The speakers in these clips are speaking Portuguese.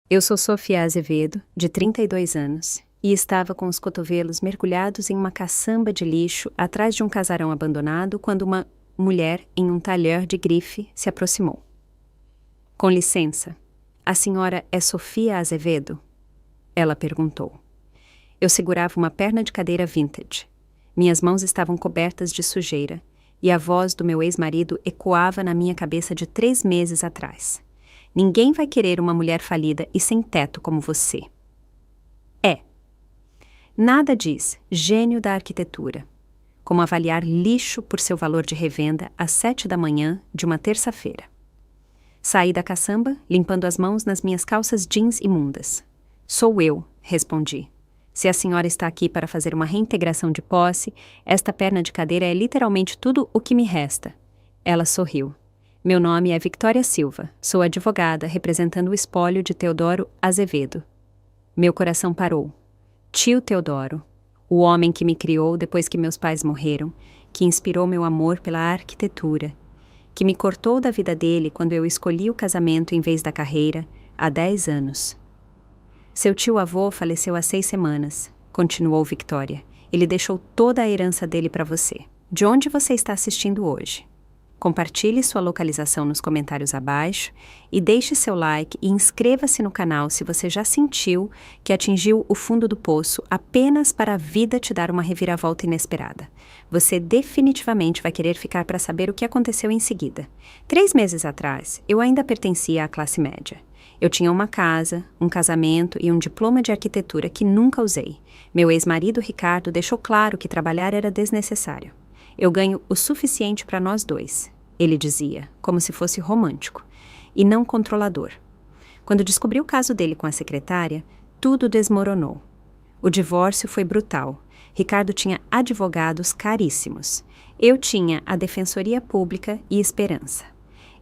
Eu sou Sofia Azevedo, de 32 anos, e estava com os cotovelos mergulhados em uma caçamba de lixo atrás de um casarão abandonado quando uma mulher em um talher de grife se aproximou. Com licença, a senhora é Sofia Azevedo? Ela perguntou. Eu segurava uma perna de cadeira vintage. Minhas mãos estavam cobertas de sujeira, e a voz do meu ex-marido ecoava na minha cabeça de 3 meses atrás. Ninguém vai querer uma mulher falida e sem teto como você. É. Nada diz gênio da arquitetura. Como avaliar lixo por seu valor de revenda às 7 da manhã de uma terça-feira. Saí da caçamba, limpando as mãos nas minhas calças jeans imundas. Sou eu, respondi. Se a senhora está aqui para fazer uma reintegração de posse, esta perna de cadeira é literalmente tudo o que me resta. Ela sorriu. Meu nome é Victoria Silva. Sou advogada representando o espólio de Teodoro Azevedo. Meu coração parou. Tio Teodoro, o homem que me criou depois que meus pais morreram, que inspirou meu amor pela arquitetura, que me cortou da vida dele quando eu escolhi o casamento em vez da carreira, há 10 anos. Seu tio-avô faleceu há 6 semanas, continuou Victoria. Ele deixou toda a herança dele para você. De onde você está assistindo hoje? Compartilhe sua localização nos comentários abaixo e deixe seu like e inscreva-se no canal se você já sentiu que atingiu o fundo do poço apenas para a vida te dar uma reviravolta inesperada. Você definitivamente vai querer ficar para saber o que aconteceu em seguida. 3 meses atrás, eu ainda pertencia à classe média. Eu tinha uma casa, um casamento e um diploma de arquitetura que nunca usei. Meu ex-marido Ricardo deixou claro que trabalhar era desnecessário. Eu ganho o suficiente para nós dois, ele dizia, como se fosse romântico, e não controlador. Quando descobri o caso dele com a secretária, tudo desmoronou. O divórcio foi brutal. Ricardo tinha advogados caríssimos. Eu tinha a defensoria pública e esperança.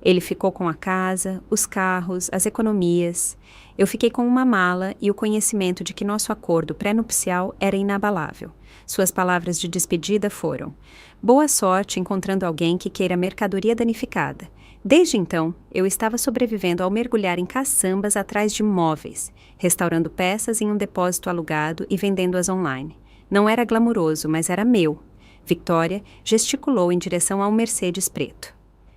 Ele ficou com a casa, os carros, as economias. Eu fiquei com uma mala e o conhecimento de que nosso acordo pré-nupcial era inabalável. Suas palavras de despedida foram: boa sorte encontrando alguém que queira mercadoria danificada. Desde então, eu estava sobrevivendo ao mergulhar em caçambas atrás de móveis, restaurando peças em um depósito alugado e vendendo-as online. Não era glamuroso, mas era meu. Victoria gesticulou em direção ao Mercedes preto.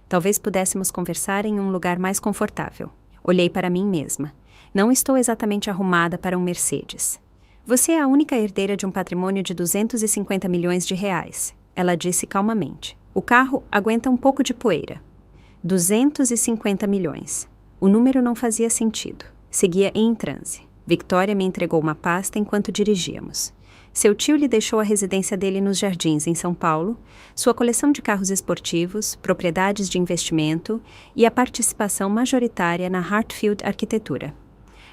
Talvez pudéssemos conversar em um lugar mais confortável. Olhei para mim mesma. Não estou exatamente arrumada para um Mercedes. Você é a única herdeira de um patrimônio de 250 milhões de reais, ela disse calmamente. O carro aguenta um pouco de poeira. 250 milhões. O número não fazia sentido. Seguia em transe. Victoria me entregou uma pasta enquanto dirigíamos. Seu tio lhe deixou a residência dele nos Jardins, em São Paulo, sua coleção de carros esportivos, propriedades de investimento e a participação majoritária na Hartfield Arquitetura.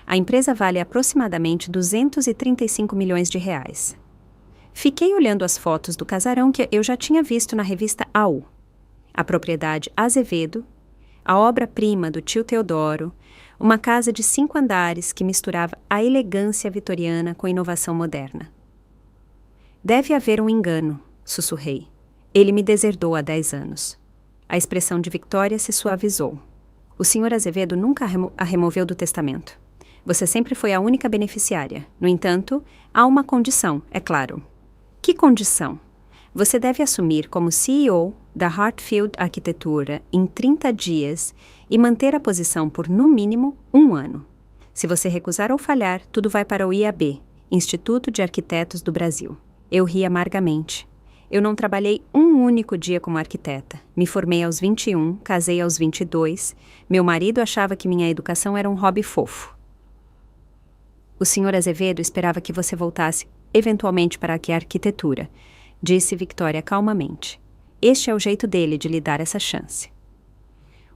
A empresa vale aproximadamente 235 milhões de reais. Fiquei olhando as fotos do casarão que eu já tinha visto na revista AU. A propriedade Azevedo, a obra-prima do tio Teodoro, uma casa de 5 andares que misturava a elegância vitoriana com inovação moderna. Deve haver um engano, sussurrei. Ele me deserdou há 10 anos. A expressão de Victoria se suavizou. O Sr. Azevedo nunca a removeu do testamento. Você sempre foi a única beneficiária. No entanto, há uma condição, é claro. Que condição? Você deve assumir como CEO da Hartfield Arquitetura em 30 dias e manter a posição por, no mínimo, 1 ano. Se você recusar ou falhar, tudo vai para o IAB, Instituto de Arquitetos do Brasil. Eu ri amargamente. Eu não trabalhei um único dia como arquiteta. Me formei aos 21, casei aos 22. Meu marido achava que minha educação era um hobby fofo. O Sr. Azevedo esperava que você voltasse eventualmente para a arquitetura, disse Victoria calmamente. Este é o jeito dele de lhe dar essa chance.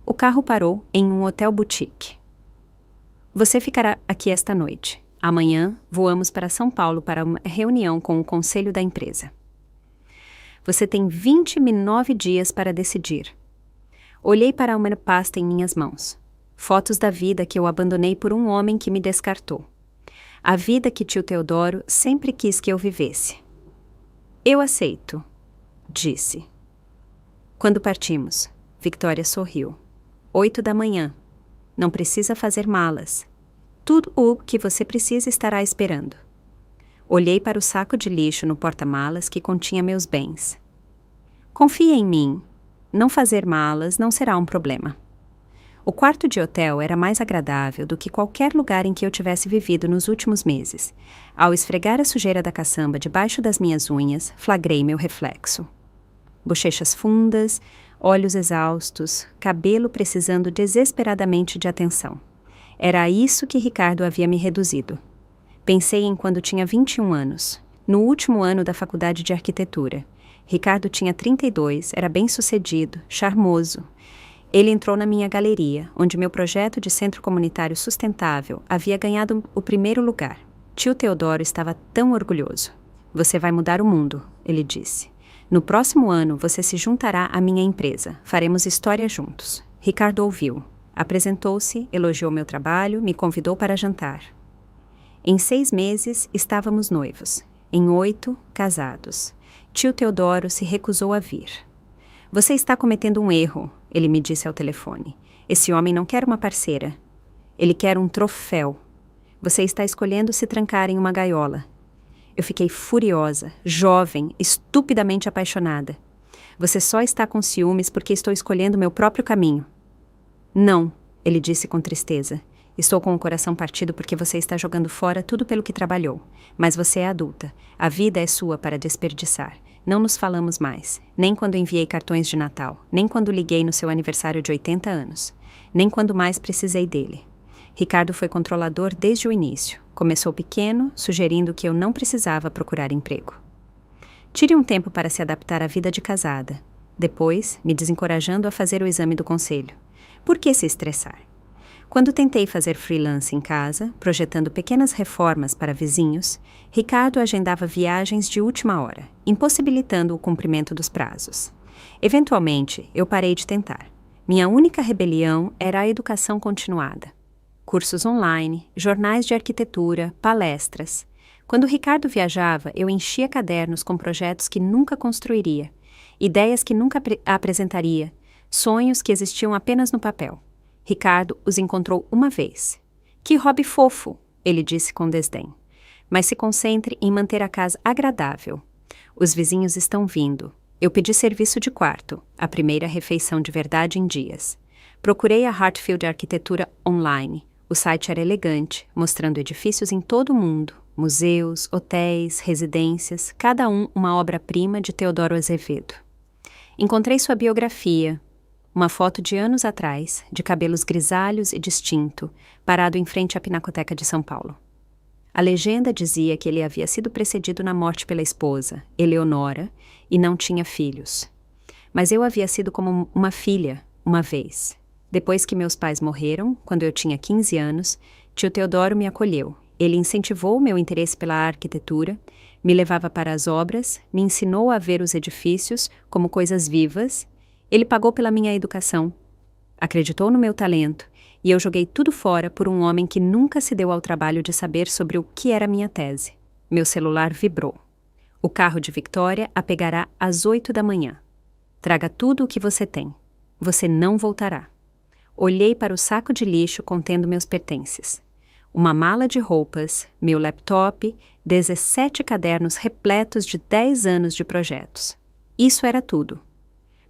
O carro parou em um hotel boutique. Você ficará aqui esta noite. Amanhã, voamos para São Paulo para uma reunião com o conselho da empresa. Você tem 29 dias para decidir. Olhei para uma pasta em minhas mãos. Fotos da vida que eu abandonei por um homem que me descartou. A vida que tio Teodoro sempre quis que eu vivesse. Eu aceito, disse. Quando partimos, Victoria sorriu. 8 da manhã. Não precisa fazer malas. Tudo o que você precisa estará esperando. Olhei para o saco de lixo no porta-malas que continha meus bens. Confie em mim. Não fazer malas não será um problema. O quarto de hotel era mais agradável do que qualquer lugar em que eu tivesse vivido nos últimos meses. Ao esfregar a sujeira da caçamba debaixo das minhas unhas, flagrei meu reflexo. Bochechas fundas, olhos exaustos, cabelo precisando desesperadamente de atenção. Era a isso que Ricardo havia me reduzido. Pensei em quando tinha 21 anos, no último ano da faculdade de arquitetura. Ricardo tinha 32, era bem-sucedido, charmoso. Ele entrou na minha galeria, onde meu projeto de centro comunitário sustentável havia ganhado o primeiro lugar. Tio Teodoro estava tão orgulhoso. Você vai mudar o mundo, ele disse. No próximo ano, você se juntará à minha empresa. Faremos história juntos. Ricardo ouviu. Apresentou-se, elogiou meu trabalho, me convidou para jantar. Em 6 meses, estávamos noivos. Em 8, casados. Tio Teodoro se recusou a vir. Você está cometendo um erro, ele me disse ao telefone. Esse homem não quer uma parceira. Ele quer um troféu. Você está escolhendo se trancar em uma gaiola. Eu fiquei furiosa, jovem, estupidamente apaixonada. Você só está com ciúmes porque estou escolhendo meu próprio caminho. Não, ele disse com tristeza. Estou com o coração partido porque você está jogando fora tudo pelo que trabalhou. Mas você é adulta. A vida é sua para desperdiçar. Não nos falamos mais. Nem quando enviei cartões de Natal. Nem quando liguei no seu aniversário de 80 anos. Nem quando mais precisei dele. Ricardo foi controlador desde o início. Começou pequeno, sugerindo que eu não precisava procurar emprego. Tire um tempo para se adaptar à vida de casada. Depois, me desencorajando a fazer o exame do conselho. Por que se estressar? Quando tentei fazer freelance em casa, projetando pequenas reformas para vizinhos, Ricardo agendava viagens de última hora, impossibilitando o cumprimento dos prazos. Eventualmente, eu parei de tentar. Minha única rebelião era a educação continuada. Cursos online, jornais de arquitetura, palestras. Quando Ricardo viajava, eu enchia cadernos com projetos que nunca construiria, ideias que nunca apresentaria, sonhos que existiam apenas no papel. Ricardo os encontrou uma vez. Que hobby fofo, ele disse com desdém. Mas se concentre em manter a casa agradável. Os vizinhos estão vindo. Eu pedi serviço de quarto, a primeira refeição de verdade em dias. Procurei a Hartfield Arquitetura online. O site era elegante, mostrando edifícios em todo o mundo, museus, hotéis, residências, cada um uma obra-prima de Teodoro Azevedo. Encontrei sua biografia, uma foto de anos atrás, de cabelos grisalhos e distinto, parado em frente à Pinacoteca de São Paulo. A legenda dizia que ele havia sido precedido na morte pela esposa, Eleonora, e não tinha filhos. Mas eu havia sido como uma filha, uma vez. Depois que meus pais morreram, quando eu tinha 15 anos, tio Teodoro me acolheu. Ele incentivou meu interesse pela arquitetura, me levava para as obras, me ensinou a ver os edifícios como coisas vivas. Ele pagou pela minha educação, acreditou no meu talento, e eu joguei tudo fora por um homem que nunca se deu ao trabalho de saber sobre o que era minha tese. Meu celular vibrou. O carro de Victoria a pegará às 8 da manhã. Traga tudo o que você tem. Você não voltará. Olhei para o saco de lixo contendo meus pertences. Uma mala de roupas, meu laptop, 17 cadernos repletos de 10 anos de projetos. Isso era tudo.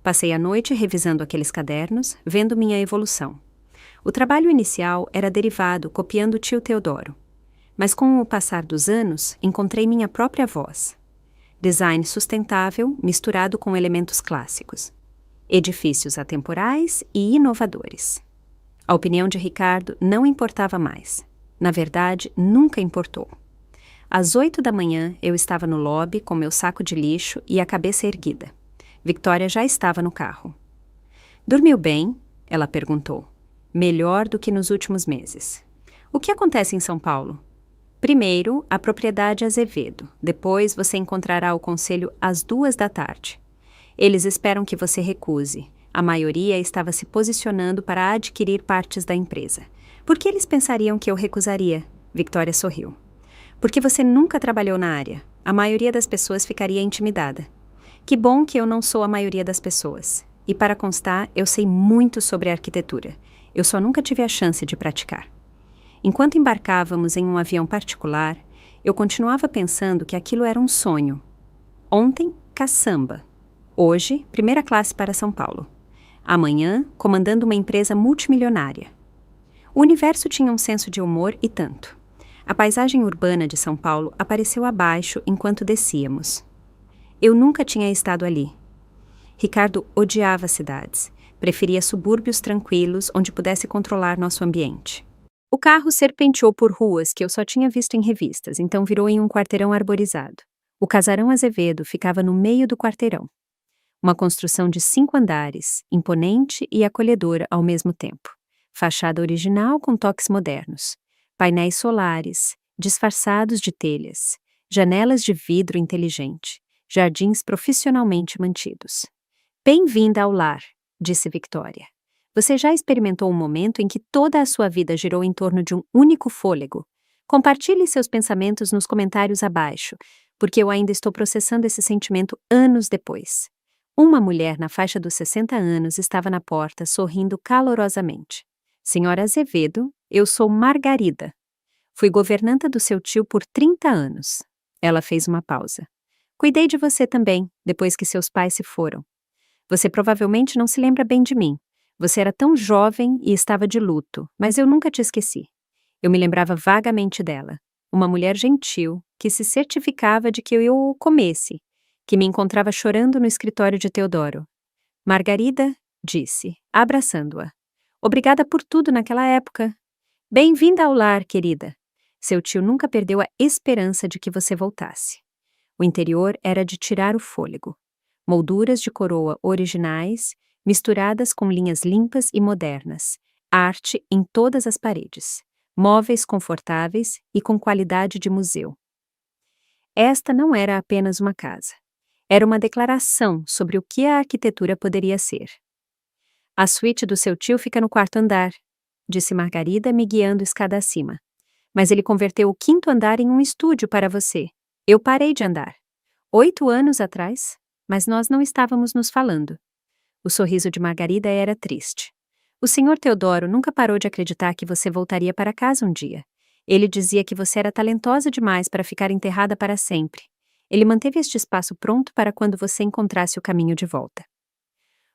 Passei a noite revisando aqueles cadernos, vendo minha evolução. O trabalho inicial era derivado copiando o tio Teodoro. Mas com o passar dos anos, encontrei minha própria voz. Design sustentável misturado com elementos clássicos. Edifícios atemporais e inovadores. A opinião de Ricardo não importava mais. Na verdade, nunca importou. Às 8 da manhã, eu estava no lobby com meu saco de lixo e a cabeça erguida. Victoria já estava no carro. Dormiu bem? Ela perguntou. Melhor do que nos últimos meses. O que acontece em São Paulo? Primeiro, a propriedade Azevedo. Depois, você encontrará o conselho às 2 da tarde. Eles esperam que você recuse. A maioria estava se posicionando para adquirir partes da empresa. Por que eles pensariam que eu recusaria? Victoria sorriu. Porque você nunca trabalhou na área. A maioria das pessoas ficaria intimidada. Que bom que eu não sou a maioria das pessoas. E para constar, eu sei muito sobre arquitetura. Eu só nunca tive a chance de praticar. Enquanto embarcávamos em um avião particular, eu continuava pensando que aquilo era um sonho. Ontem, caçamba. Hoje, primeira classe para São Paulo. Amanhã, comandando uma empresa multimilionária. O universo tinha um senso de humor e tanto. A paisagem urbana de São Paulo apareceu abaixo enquanto descíamos. Eu nunca tinha estado ali. Ricardo odiava cidades. Preferia subúrbios tranquilos onde pudesse controlar nosso ambiente. O carro serpenteou por ruas que eu só tinha visto em revistas, então virou em um quarteirão arborizado. O casarão Azevedo ficava no meio do quarteirão. Uma construção de 5 andares, imponente e acolhedora ao mesmo tempo. Fachada original com toques modernos. Painéis solares, disfarçados de telhas. Janelas de vidro inteligente. Jardins profissionalmente mantidos. Bem-vinda ao lar, disse Victoria. Você já experimentou um momento em que toda a sua vida girou em torno de um único fôlego? Compartilhe seus pensamentos nos comentários abaixo, porque eu ainda estou processando esse sentimento anos depois. Uma mulher na faixa dos 60 anos estava na porta, sorrindo calorosamente. Senhora Azevedo, eu sou Margarida. Fui governanta do seu tio por 30 anos. Ela fez uma pausa. Cuidei de você também, depois que seus pais se foram. Você provavelmente não se lembra bem de mim. Você era tão jovem e estava de luto, mas eu nunca te esqueci. Eu me lembrava vagamente dela. Uma mulher gentil, que se certificava de que eu o comesse, que me encontrava chorando no escritório de Teodoro. Margarida, disse, abraçando-a. Obrigada por tudo naquela época. Bem-vinda ao lar, querida. Seu tio nunca perdeu a esperança de que você voltasse. O interior era de tirar o fôlego. Molduras de coroa originais, misturadas com linhas limpas e modernas. Arte em todas as paredes. Móveis confortáveis e com qualidade de museu. Esta não era apenas uma casa. Era uma declaração sobre o que a arquitetura poderia ser. A suíte do seu tio fica no 4º andar, disse Margarida, me guiando escada acima. Mas ele converteu o 5º andar em um estúdio para você. Eu parei de andar. 8 anos atrás, mas nós não estávamos nos falando. O sorriso de Margarida era triste. O senhor Teodoro nunca parou de acreditar que você voltaria para casa um dia. Ele dizia que você era talentosa demais para ficar enterrada para sempre. Ele manteve este espaço pronto para quando você encontrasse o caminho de volta.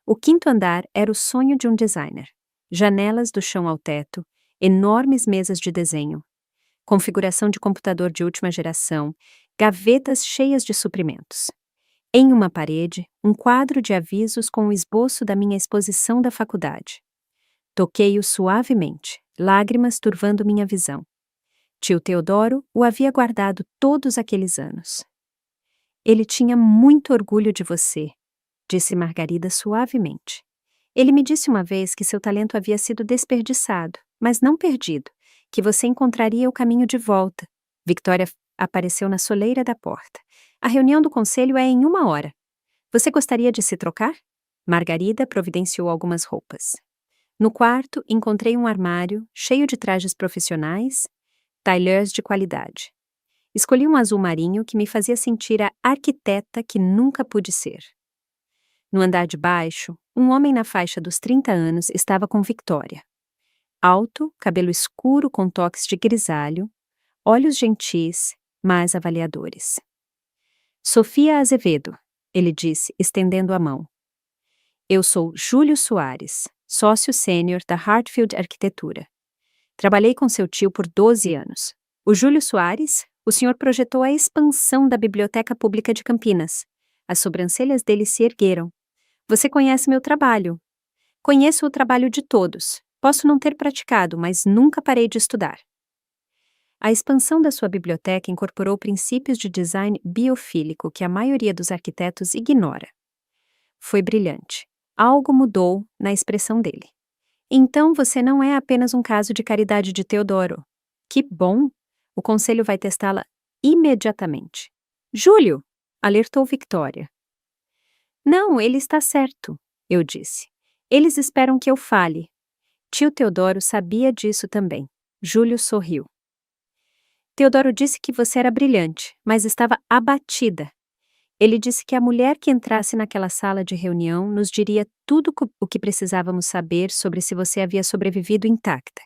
O 5º andar era o sonho de um designer. Janelas do chão ao teto, enormes mesas de desenho, configuração de computador de última geração, gavetas cheias de suprimentos. Em uma parede, um quadro de avisos com o esboço da minha exposição da faculdade. Toquei-o suavemente, lágrimas turvando minha visão. Tio Teodoro o havia guardado todos aqueles anos. Ele tinha muito orgulho de você, disse Margarida suavemente. Ele me disse uma vez que seu talento havia sido desperdiçado, mas não perdido, que você encontraria o caminho de volta. Victoria apareceu na soleira da porta. A reunião do conselho é em 1 hora. Você gostaria de se trocar? Margarida providenciou algumas roupas. No quarto, encontrei um armário cheio de trajes profissionais, tailleurs de qualidade. Escolhi um azul marinho que me fazia sentir a arquiteta que nunca pude ser. No andar de baixo, um homem na faixa dos 30 anos estava com Victoria. Alto, cabelo escuro com toques de grisalho, olhos gentis, mas avaliadores. Sofia Azevedo, ele disse, estendendo a mão. Eu sou Júlio Soares, sócio sênior da Hartfield Arquitetura. Trabalhei com seu tio por 12 anos. O Júlio Soares, o senhor projetou a expansão da Biblioteca Pública de Campinas. As sobrancelhas dele se ergueram. Você conhece meu trabalho. Conheço o trabalho de todos. Posso não ter praticado, mas nunca parei de estudar. A expansão da sua biblioteca incorporou princípios de design biofílico que a maioria dos arquitetos ignora. Foi brilhante. Algo mudou na expressão dele. Então você não é apenas um caso de caridade de Teodoro. Que bom! O conselho vai testá-la imediatamente. Júlio! Alertou Victoria. Não, ele está certo, eu disse. Eles esperam que eu fale. Tio Teodoro sabia disso também. Júlio sorriu. Teodoro disse que você era brilhante, mas estava abatida. Ele disse que a mulher que entrasse naquela sala de reunião nos diria tudo o que precisávamos saber sobre se você havia sobrevivido intacta.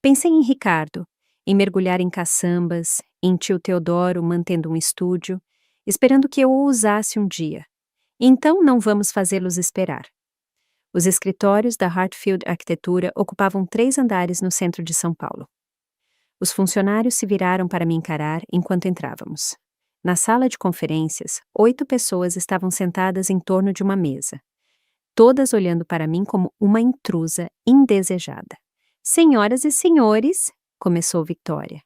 Pensei em Ricardo. em mergulhar em caçambas, em tio Teodoro mantendo um estúdio, esperando que eu o usasse um dia. Então não vamos fazê-los esperar. Os escritórios da Hartfield Arquitetura ocupavam 3 andares no centro de São Paulo. Os funcionários se viraram para me encarar enquanto entrávamos. Na sala de conferências, 8 pessoas estavam sentadas em torno de uma mesa, todas olhando para mim como uma intrusa indesejada. Senhoras e senhores, começou Victoria,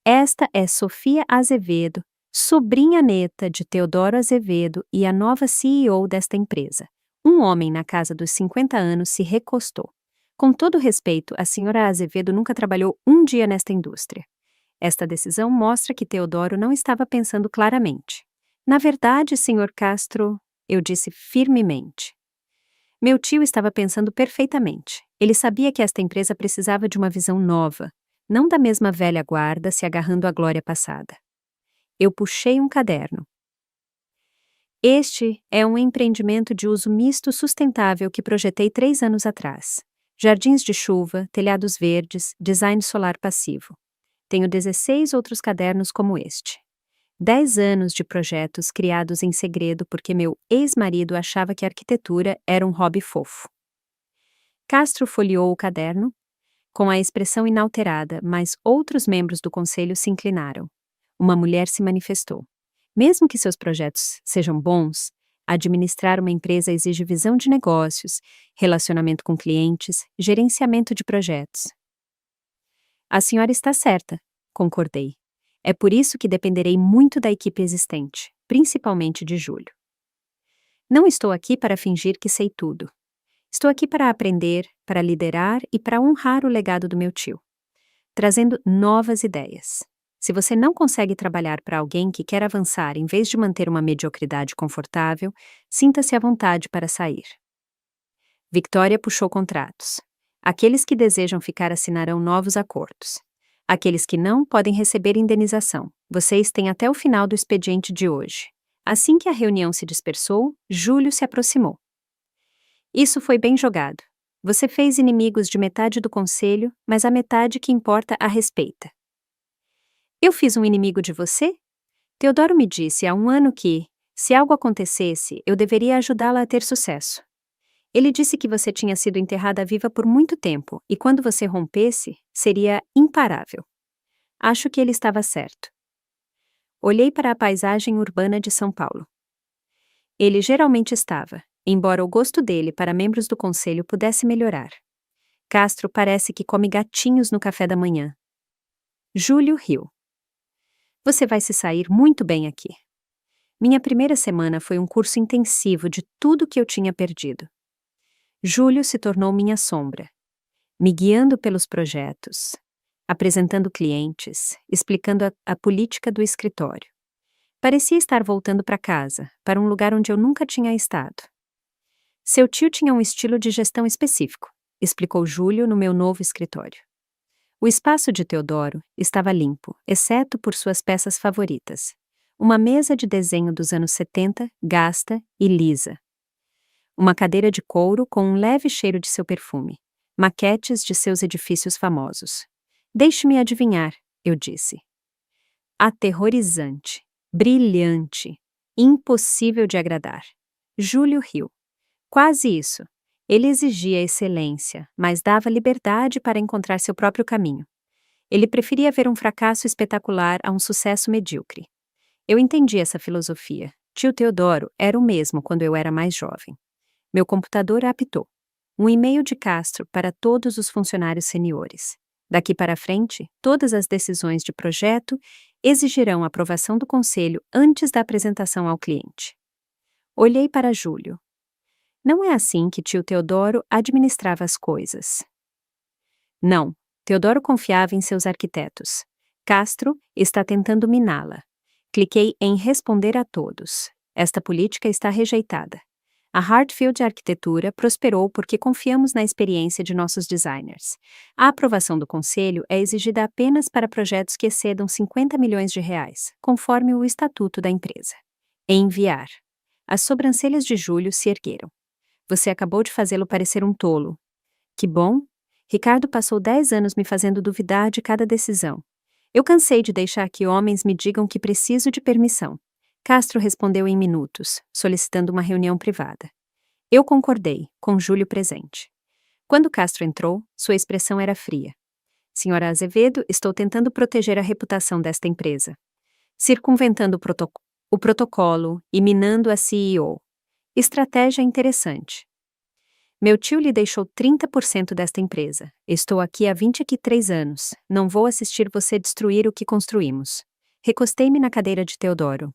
esta é Sofia Azevedo, sobrinha neta de Teodoro Azevedo e a nova CEO desta empresa. Um homem na casa dos 50 anos se recostou. Com todo respeito, a senhora Azevedo nunca trabalhou um dia nesta indústria. Esta decisão mostra que Teodoro não estava pensando claramente. Na verdade, senhor Castro, eu disse firmemente. Meu tio estava pensando perfeitamente. Ele sabia que esta empresa precisava de uma visão nova, não da mesma velha guarda se agarrando à glória passada. Eu puxei um caderno. Este é um empreendimento de uso misto sustentável que projetei 3 anos atrás. Jardins de chuva, telhados verdes, design solar passivo. Tenho 16 outros cadernos como este. 10 anos de projetos criados em segredo porque meu ex-marido achava que a arquitetura era um hobby fofo. Castro folheou o caderno, com a expressão inalterada, mas outros membros do conselho se inclinaram. Uma mulher se manifestou. Mesmo que seus projetos sejam bons, administrar uma empresa exige visão de negócios, relacionamento com clientes, gerenciamento de projetos. A senhora está certa, concordei. É por isso que dependerei muito da equipe existente, principalmente de Júlio. Não estou aqui para fingir que sei tudo. Estou aqui para aprender, para liderar e para honrar o legado do meu tio, trazendo novas ideias. Se você não consegue trabalhar para alguém que quer avançar em vez de manter uma mediocridade confortável, sinta-se à vontade para sair. Victoria puxou contratos. Aqueles que desejam ficar assinarão novos acordos. Aqueles que não podem receber indenização. Vocês têm até o final do expediente de hoje. Assim que a reunião se dispersou, Júlio se aproximou. Isso foi bem jogado. Você fez inimigos de metade do conselho, mas a metade que importa a respeita. Eu fiz um inimigo de você? Teodoro me disse há um ano que, se algo acontecesse, eu deveria ajudá-la a ter sucesso. Ele disse que você tinha sido enterrada viva por muito tempo e quando você rompesse, seria imparável. Acho que ele estava certo. Olhei para a paisagem urbana de São Paulo. Ele geralmente estava, embora o gosto dele para membros do conselho pudesse melhorar. Castro parece que come gatinhos no café da manhã. Júlio riu. Você vai se sair muito bem aqui. Minha primeira semana foi um curso intensivo de tudo que eu tinha perdido. Júlio se tornou minha sombra, me guiando pelos projetos, apresentando clientes, explicando a política do escritório. Parecia estar voltando para casa, para um lugar onde eu nunca tinha estado. Seu tio tinha um estilo de gestão específico, explicou Júlio no meu novo escritório. O espaço de Teodoro estava limpo, exceto por suas peças favoritas. Uma mesa de desenho dos anos 70, gasta e lisa. Uma cadeira de couro com um leve cheiro de seu perfume. Maquetes de seus edifícios famosos. Deixe-me adivinhar, eu disse. Aterrorizante, brilhante, impossível de agradar. Júlio riu. Quase isso. Ele exigia excelência, mas dava liberdade para encontrar seu próprio caminho. Ele preferia ver um fracasso espetacular a um sucesso medíocre. Eu entendi essa filosofia. Tio Teodoro era o mesmo quando eu era mais jovem. Meu computador apitou. Um e-mail de Castro para todos os funcionários seniores. Daqui para frente, todas as decisões de projeto exigirão a aprovação do conselho antes da apresentação ao cliente. Olhei para Júlio. Não é assim que tio Teodoro administrava as coisas. Não, Teodoro confiava em seus arquitetos. Castro está tentando miná-la. Cliquei em responder a todos. Esta política está rejeitada. A Hartfield Arquitetura prosperou porque confiamos na experiência de nossos designers. A aprovação do conselho é exigida apenas para projetos que excedam 50 milhões de reais, conforme o estatuto da empresa. Enviar. As sobrancelhas de Júlio se ergueram. Você acabou de fazê-lo parecer um tolo. Que bom! Ricardo passou 10 anos me fazendo duvidar de cada decisão. Eu cansei de deixar que homens me digam que preciso de permissão. Castro respondeu em minutos, solicitando uma reunião privada. Eu concordei, com Júlio presente. Quando Castro entrou, sua expressão era fria. Senhora Azevedo, estou tentando proteger a reputação desta empresa. Circunventando o protocolo e minando a CEO. Estratégia interessante. Meu tio lhe deixou 30% desta empresa. Estou aqui há 23 anos. Não vou assistir você destruir o que construímos. Recostei-me na cadeira de Teodoro.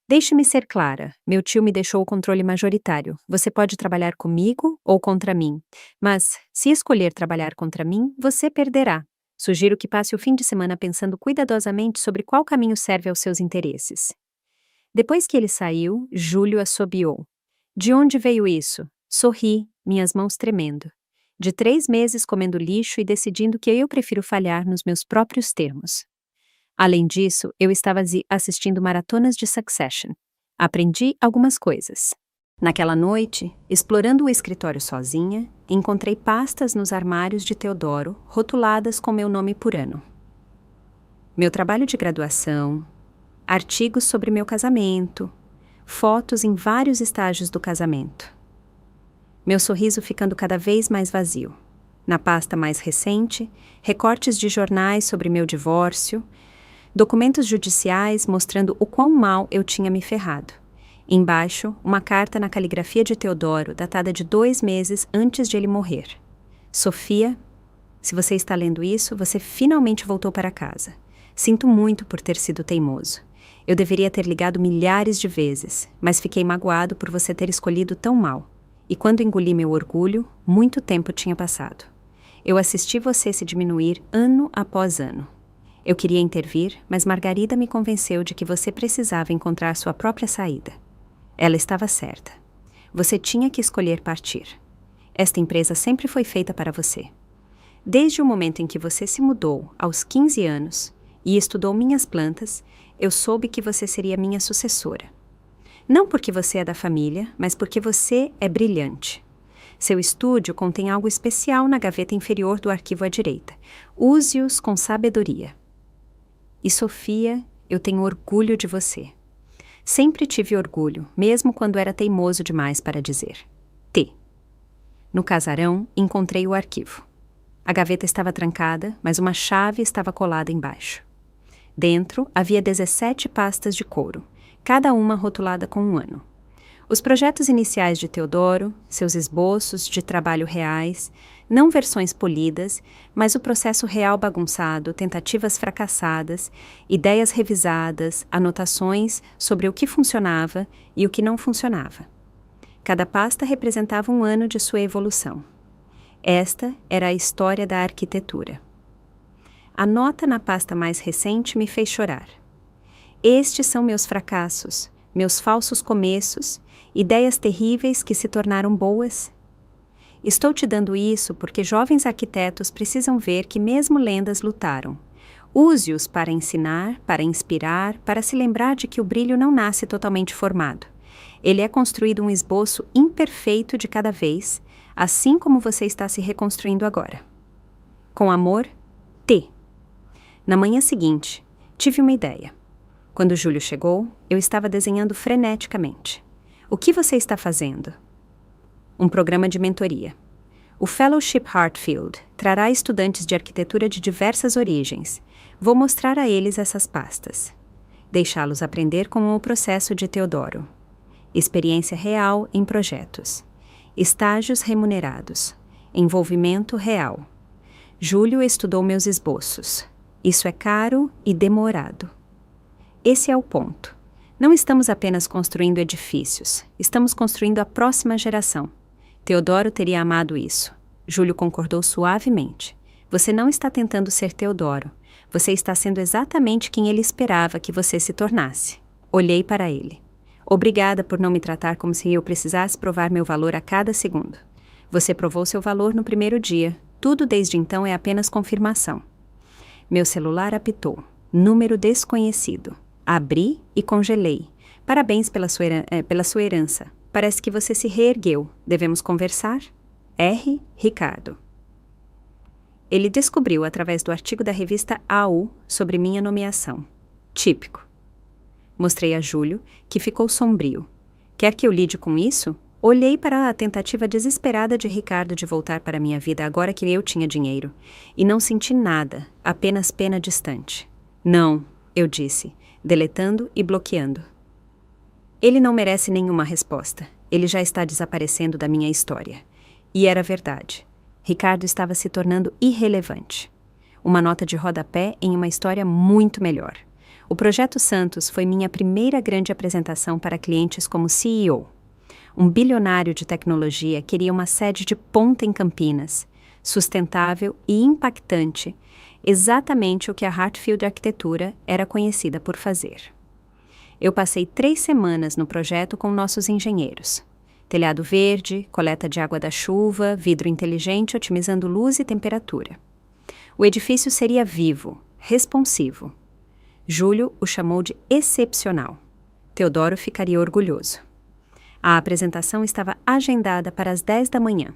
Deixe-me ser clara. Meu tio me deixou o controle majoritário. Você pode trabalhar comigo ou contra mim. Mas, se escolher trabalhar contra mim, você perderá. Sugiro que passe o fim de semana pensando cuidadosamente sobre qual caminho serve aos seus interesses. Depois que ele saiu, Júlio assobiou. De onde veio isso? Sorri, minhas mãos tremendo. De 3 meses comendo lixo e decidindo que eu prefiro falhar nos meus próprios termos. Além disso, eu estava assistindo maratonas de Succession. Aprendi algumas coisas. Naquela noite, explorando o escritório sozinha, encontrei pastas nos armários de Teodoro, rotuladas com meu nome por ano. Meu trabalho de graduação, artigos sobre meu casamento, fotos em vários estágios do casamento. Meu sorriso ficando cada vez mais vazio. Na pasta mais recente, recortes de jornais sobre meu divórcio, documentos judiciais mostrando o quão mal eu tinha me ferrado. Embaixo, uma carta na caligrafia de Teodoro, datada de 2 meses antes de ele morrer. Sofia, se você está lendo isso, você finalmente voltou para casa. Sinto muito por ter sido teimoso. Eu deveria ter ligado milhares de vezes, mas fiquei magoado por você ter escolhido tão mal. E quando engoli meu orgulho, muito tempo tinha passado. Eu assisti você se diminuir ano após ano. Eu queria intervir, mas Margarida me convenceu de que você precisava encontrar sua própria saída. Ela estava certa. Você tinha que escolher partir. Esta empresa sempre foi feita para você. Desde o momento em que você se mudou, aos 15 anos, e estudou minhas plantas, eu soube que você seria minha sucessora. Não porque você é da família, mas porque você é brilhante. Seu estúdio contém algo especial na gaveta inferior do arquivo à direita. Use-os com sabedoria. E Sofia, eu tenho orgulho de você. Sempre tive orgulho, mesmo quando era teimoso demais para dizer. T. No casarão, encontrei o arquivo. A gaveta estava trancada, mas uma chave estava colada embaixo. Dentro, havia 17 pastas de couro, cada uma rotulada com um ano. Os projetos iniciais de Teodoro, seus esboços de trabalho reais, não versões polidas, mas o processo real bagunçado, tentativas fracassadas, ideias revisadas, anotações sobre o que funcionava e o que não funcionava. Cada pasta representava um ano de sua evolução. Esta era a história da arquitetura. A nota na pasta mais recente me fez chorar. Estes são meus fracassos, meus falsos começos, ideias terríveis que se tornaram boas. Estou te dando isso porque jovens arquitetos precisam ver que mesmo lendas lutaram. Use-os para ensinar, para inspirar, para se lembrar de que o brilho não nasce totalmente formado. Ele é construído um esboço imperfeito de cada vez, assim como você está se reconstruindo agora. Com amor, T. Na manhã seguinte, tive uma ideia. Quando Júlio chegou, eu estava desenhando freneticamente. O que você está fazendo? Um programa de mentoria. O Fellowship Hartfield trará estudantes de arquitetura de diversas origens. Vou mostrar a eles essas pastas. Deixá-los aprender com o processo de Teodoro. Experiência real em projetos. Estágios remunerados. Envolvimento real. Júlio estudou meus esboços. Isso é caro e demorado. Esse é o ponto. Não estamos apenas construindo edifícios, estamos construindo a próxima geração. Teodoro teria amado isso. Júlio concordou suavemente. Você não está tentando ser Teodoro. Você está sendo exatamente quem ele esperava que você se tornasse. Olhei para ele. Obrigada por não me tratar como se eu precisasse provar meu valor a cada segundo. Você provou seu valor no primeiro dia. Tudo desde então é apenas confirmação. Meu celular apitou. Número desconhecido. Abri e congelei. Parabéns pela sua herança. Parece que você se reergueu. Devemos conversar? R. Ricardo. Ele descobriu através do artigo da revista AU sobre minha nomeação. Típico. Mostrei a Júlio, que ficou sombrio. Quer que eu lide com isso? Olhei para a tentativa desesperada de Ricardo de voltar para minha vida agora que eu tinha dinheiro. E não senti nada, apenas pena distante. Não, eu disse, deletando e bloqueando. Ele não merece nenhuma resposta. Ele já está desaparecendo da minha história. E era verdade. Ricardo estava se tornando irrelevante. Uma nota de rodapé em uma história muito melhor. O Projeto Santos foi minha primeira grande apresentação para clientes como CEO. Um bilionário de tecnologia queria uma sede de ponta em Campinas, sustentável e impactante, exatamente o que a Hartfield Arquitetura era conhecida por fazer. Eu passei 3 semanas no projeto com nossos engenheiros. Telhado verde, coleta de água da chuva, vidro inteligente otimizando luz e temperatura. O edifício seria vivo, responsivo. Júlio o chamou de excepcional. Teodoro ficaria orgulhoso. A apresentação estava agendada para as 10 da manhã.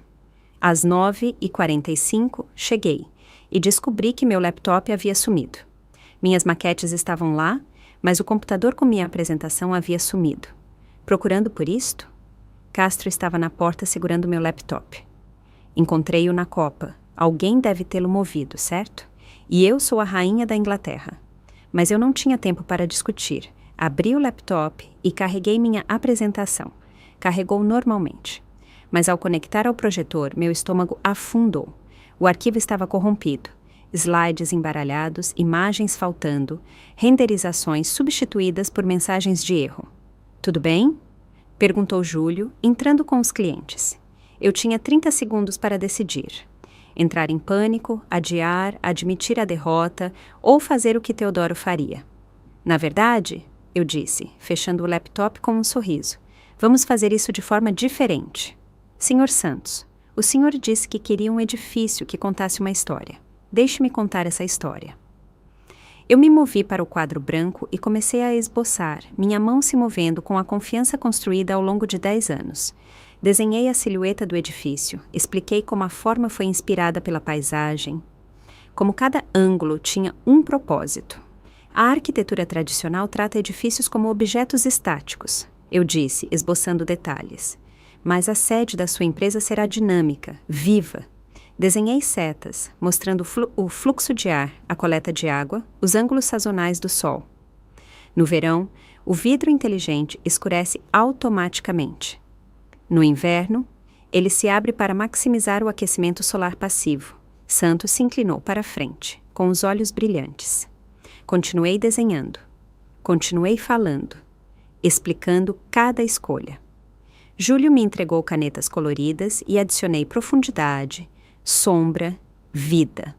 Às 9h45, cheguei e descobri que meu laptop havia sumido. Minhas maquetes estavam lá, mas o computador com minha apresentação havia sumido. Procurando por isto? Castro estava na porta segurando meu laptop. Encontrei-o na copa. Alguém deve tê-lo movido, certo? E eu sou a rainha da Inglaterra. Mas eu não tinha tempo para discutir. Abri o laptop e carreguei minha apresentação. Carregou normalmente. Mas ao conectar ao projetor, meu estômago afundou. O arquivo estava corrompido. Slides embaralhados, imagens faltando, renderizações substituídas por mensagens de erro. Tudo bem? Perguntou Júlio, entrando com os clientes. Eu tinha 30 segundos para decidir. Entrar em pânico, adiar, admitir a derrota ou fazer o que Teodoro faria. Na verdade, eu disse, fechando o laptop com um sorriso, vamos fazer isso de forma diferente. Senhor Santos, o senhor disse que queria um edifício que contasse uma história. Deixe-me contar essa história. Eu me movi para o quadro branco e comecei a esboçar, minha mão se movendo com a confiança construída ao longo de 10 anos. Desenhei a silhueta do edifício, expliquei como a forma foi inspirada pela paisagem, como cada ângulo tinha um propósito. A arquitetura tradicional trata edifícios como objetos estáticos, eu disse, esboçando detalhes. Mas a sede da sua empresa será dinâmica, viva. Desenhei setas, mostrando o fluxo de ar, a coleta de água, os ângulos sazonais do sol. No verão, o vidro inteligente escurece automaticamente. No inverno, ele se abre para maximizar o aquecimento solar passivo. Santos se inclinou para a frente, com os olhos brilhantes. Continuei desenhando. Continuei falando, explicando cada escolha. Júlio me entregou canetas coloridas e adicionei profundidade, sombra, vida.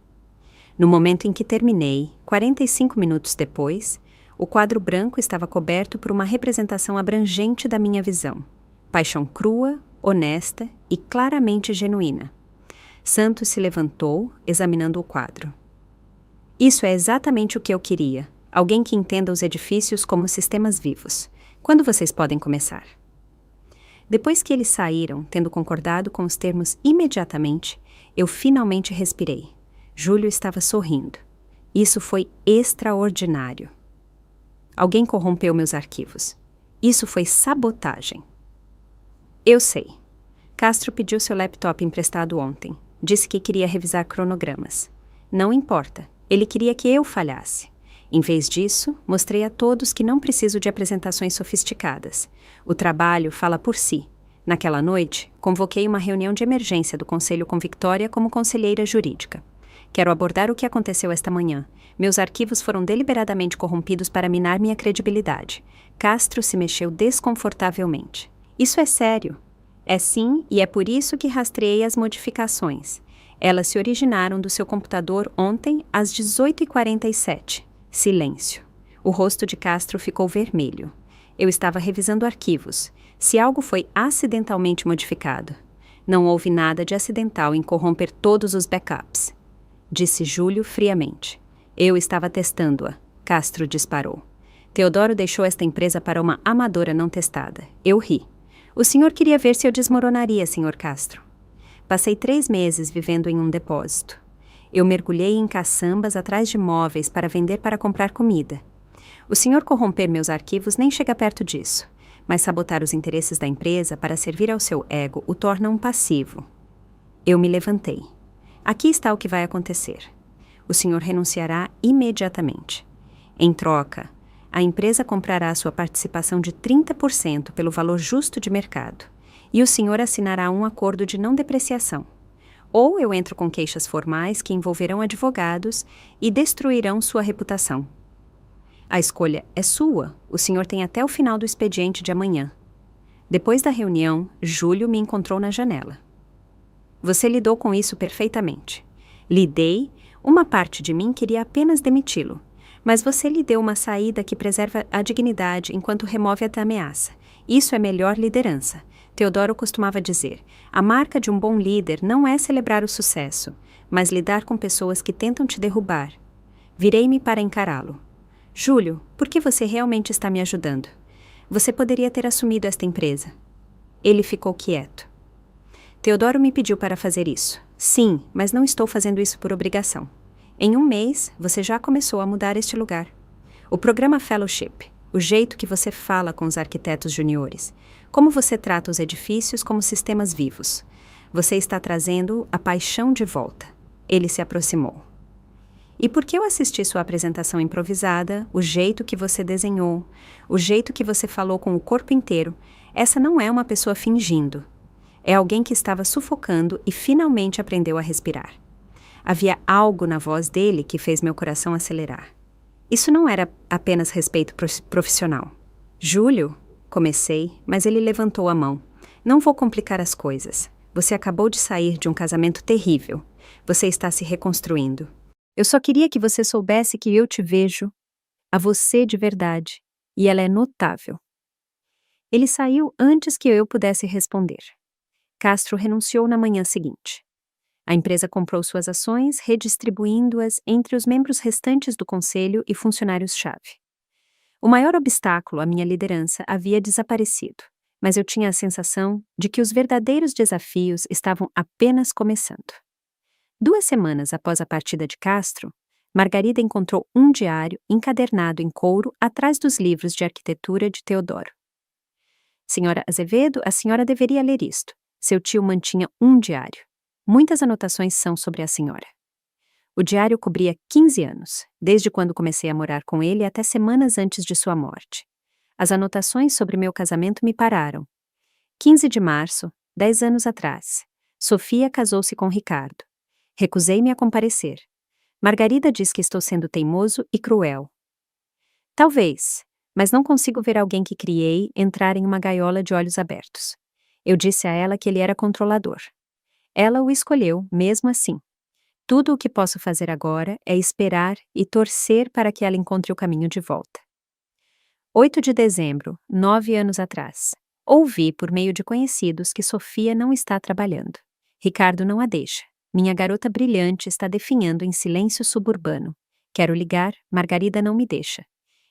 No momento em que terminei, 45 minutos depois, o quadro branco estava coberto por uma representação abrangente da minha visão. Paixão crua, honesta e claramente genuína. Santos se levantou, examinando o quadro. Isso é exatamente o que eu queria. Alguém que entenda os edifícios como sistemas vivos. Quando vocês podem começar? Depois que eles saíram, tendo concordado com os termos imediatamente, eu finalmente respirei. Júlio estava sorrindo. Isso foi extraordinário. Alguém corrompeu meus arquivos. Isso foi sabotagem. Eu sei. Castro pediu seu laptop emprestado ontem. Disse que queria revisar cronogramas. Não importa. Ele queria que eu falhasse. Em vez disso, mostrei a todos que não preciso de apresentações sofisticadas. O trabalho fala por si. Naquela noite, convoquei uma reunião de emergência do Conselho com Victoria como conselheira jurídica. Quero abordar o que aconteceu esta manhã. Meus arquivos foram deliberadamente corrompidos para minar minha credibilidade. Castro se mexeu desconfortavelmente. Isso é sério. É sim, e é por isso que rastreei as modificações. Elas se originaram do seu computador ontem às 18h47. Silêncio. O rosto de Castro ficou vermelho. Eu estava revisando arquivos. Se algo foi acidentalmente modificado. Não houve nada de acidental em corromper todos os backups. Disse Júlio friamente. Eu estava testando-a. Castro disparou. Teodoro deixou esta empresa para uma amadora não testada. Eu ri. O senhor queria ver se eu desmoronaria, senhor Castro. Passei 3 meses vivendo em um depósito. Eu mergulhei em caçambas atrás de móveis para vender para comprar comida. O senhor corromper meus arquivos nem chega perto disso, mas sabotar os interesses da empresa para servir ao seu ego o torna um passivo. Eu me levantei. Aqui está o que vai acontecer. O senhor renunciará imediatamente. Em troca, a empresa comprará sua participação de 30% pelo valor justo de mercado, e o senhor assinará um acordo de não depreciação. Ou eu entro com queixas formais que envolverão advogados e destruirão sua reputação. A escolha é sua. O senhor tem até o final do expediente de amanhã. Depois da reunião, Júlio me encontrou na janela. Você lidou com isso perfeitamente. Lidei, uma parte de mim queria apenas demiti-lo, mas você lhe deu uma saída que preserva a dignidade enquanto remove a ameaça. Isso é melhor liderança. Teodoro costumava dizer, a marca de um bom líder não é celebrar o sucesso, mas lidar com pessoas que tentam te derrubar. Virei-me para encará-lo. Júlio, por que você realmente está me ajudando? Você poderia ter assumido esta empresa. Ele ficou quieto. Teodoro me pediu para fazer isso. Sim, mas não estou fazendo isso por obrigação. Em um mês, você já começou a mudar este lugar. O programa Fellowship, o jeito que você fala com os arquitetos juniores, como você trata os edifícios como sistemas vivos. Você está trazendo a paixão de volta. Ele se aproximou. E por que eu assisti sua apresentação improvisada, o jeito que você desenhou, o jeito que você falou com o corpo inteiro, essa não é uma pessoa fingindo. É alguém que estava sufocando e finalmente aprendeu a respirar. Havia algo na voz dele que fez meu coração acelerar. Isso não era apenas respeito profissional. Júlio, comecei, mas ele levantou a mão. Não vou complicar as coisas. Você acabou de sair de um casamento terrível. Você está se reconstruindo. Eu só queria que você soubesse que eu te vejo, a você de verdade, e ela é notável. Ele saiu antes que eu pudesse responder. Castro renunciou na manhã seguinte. A empresa comprou suas ações, redistribuindo-as entre os membros restantes do conselho e funcionários-chave. O maior obstáculo à minha liderança havia desaparecido, mas eu tinha a sensação de que os verdadeiros desafios estavam apenas começando. 2 semanas após a partida de Castro, Margarida encontrou um diário encadernado em couro atrás dos livros de arquitetura de Teodoro. Senhora Azevedo, a senhora deveria ler isto. Seu tio mantinha um diário. Muitas anotações são sobre a senhora. O diário cobria 15 anos, desde quando comecei a morar com ele até semanas antes de sua morte. As anotações sobre meu casamento me pararam. 15 de março, 10 anos atrás. Sofia casou-se com Ricardo. Recusei-me a comparecer. Margarida diz que estou sendo teimoso e cruel. Talvez, mas não consigo ver alguém que criei entrar em uma gaiola de olhos abertos. Eu disse a ela que ele era controlador. Ela o escolheu, mesmo assim. Tudo o que posso fazer agora é esperar e torcer para que ela encontre o caminho de volta. 8 de dezembro, 9 anos atrás. Ouvi, por meio de conhecidos, que Sofia não está trabalhando. Ricardo não a deixa. Minha garota brilhante está definhando em silêncio suburbano. Quero ligar, Margarida não me deixa.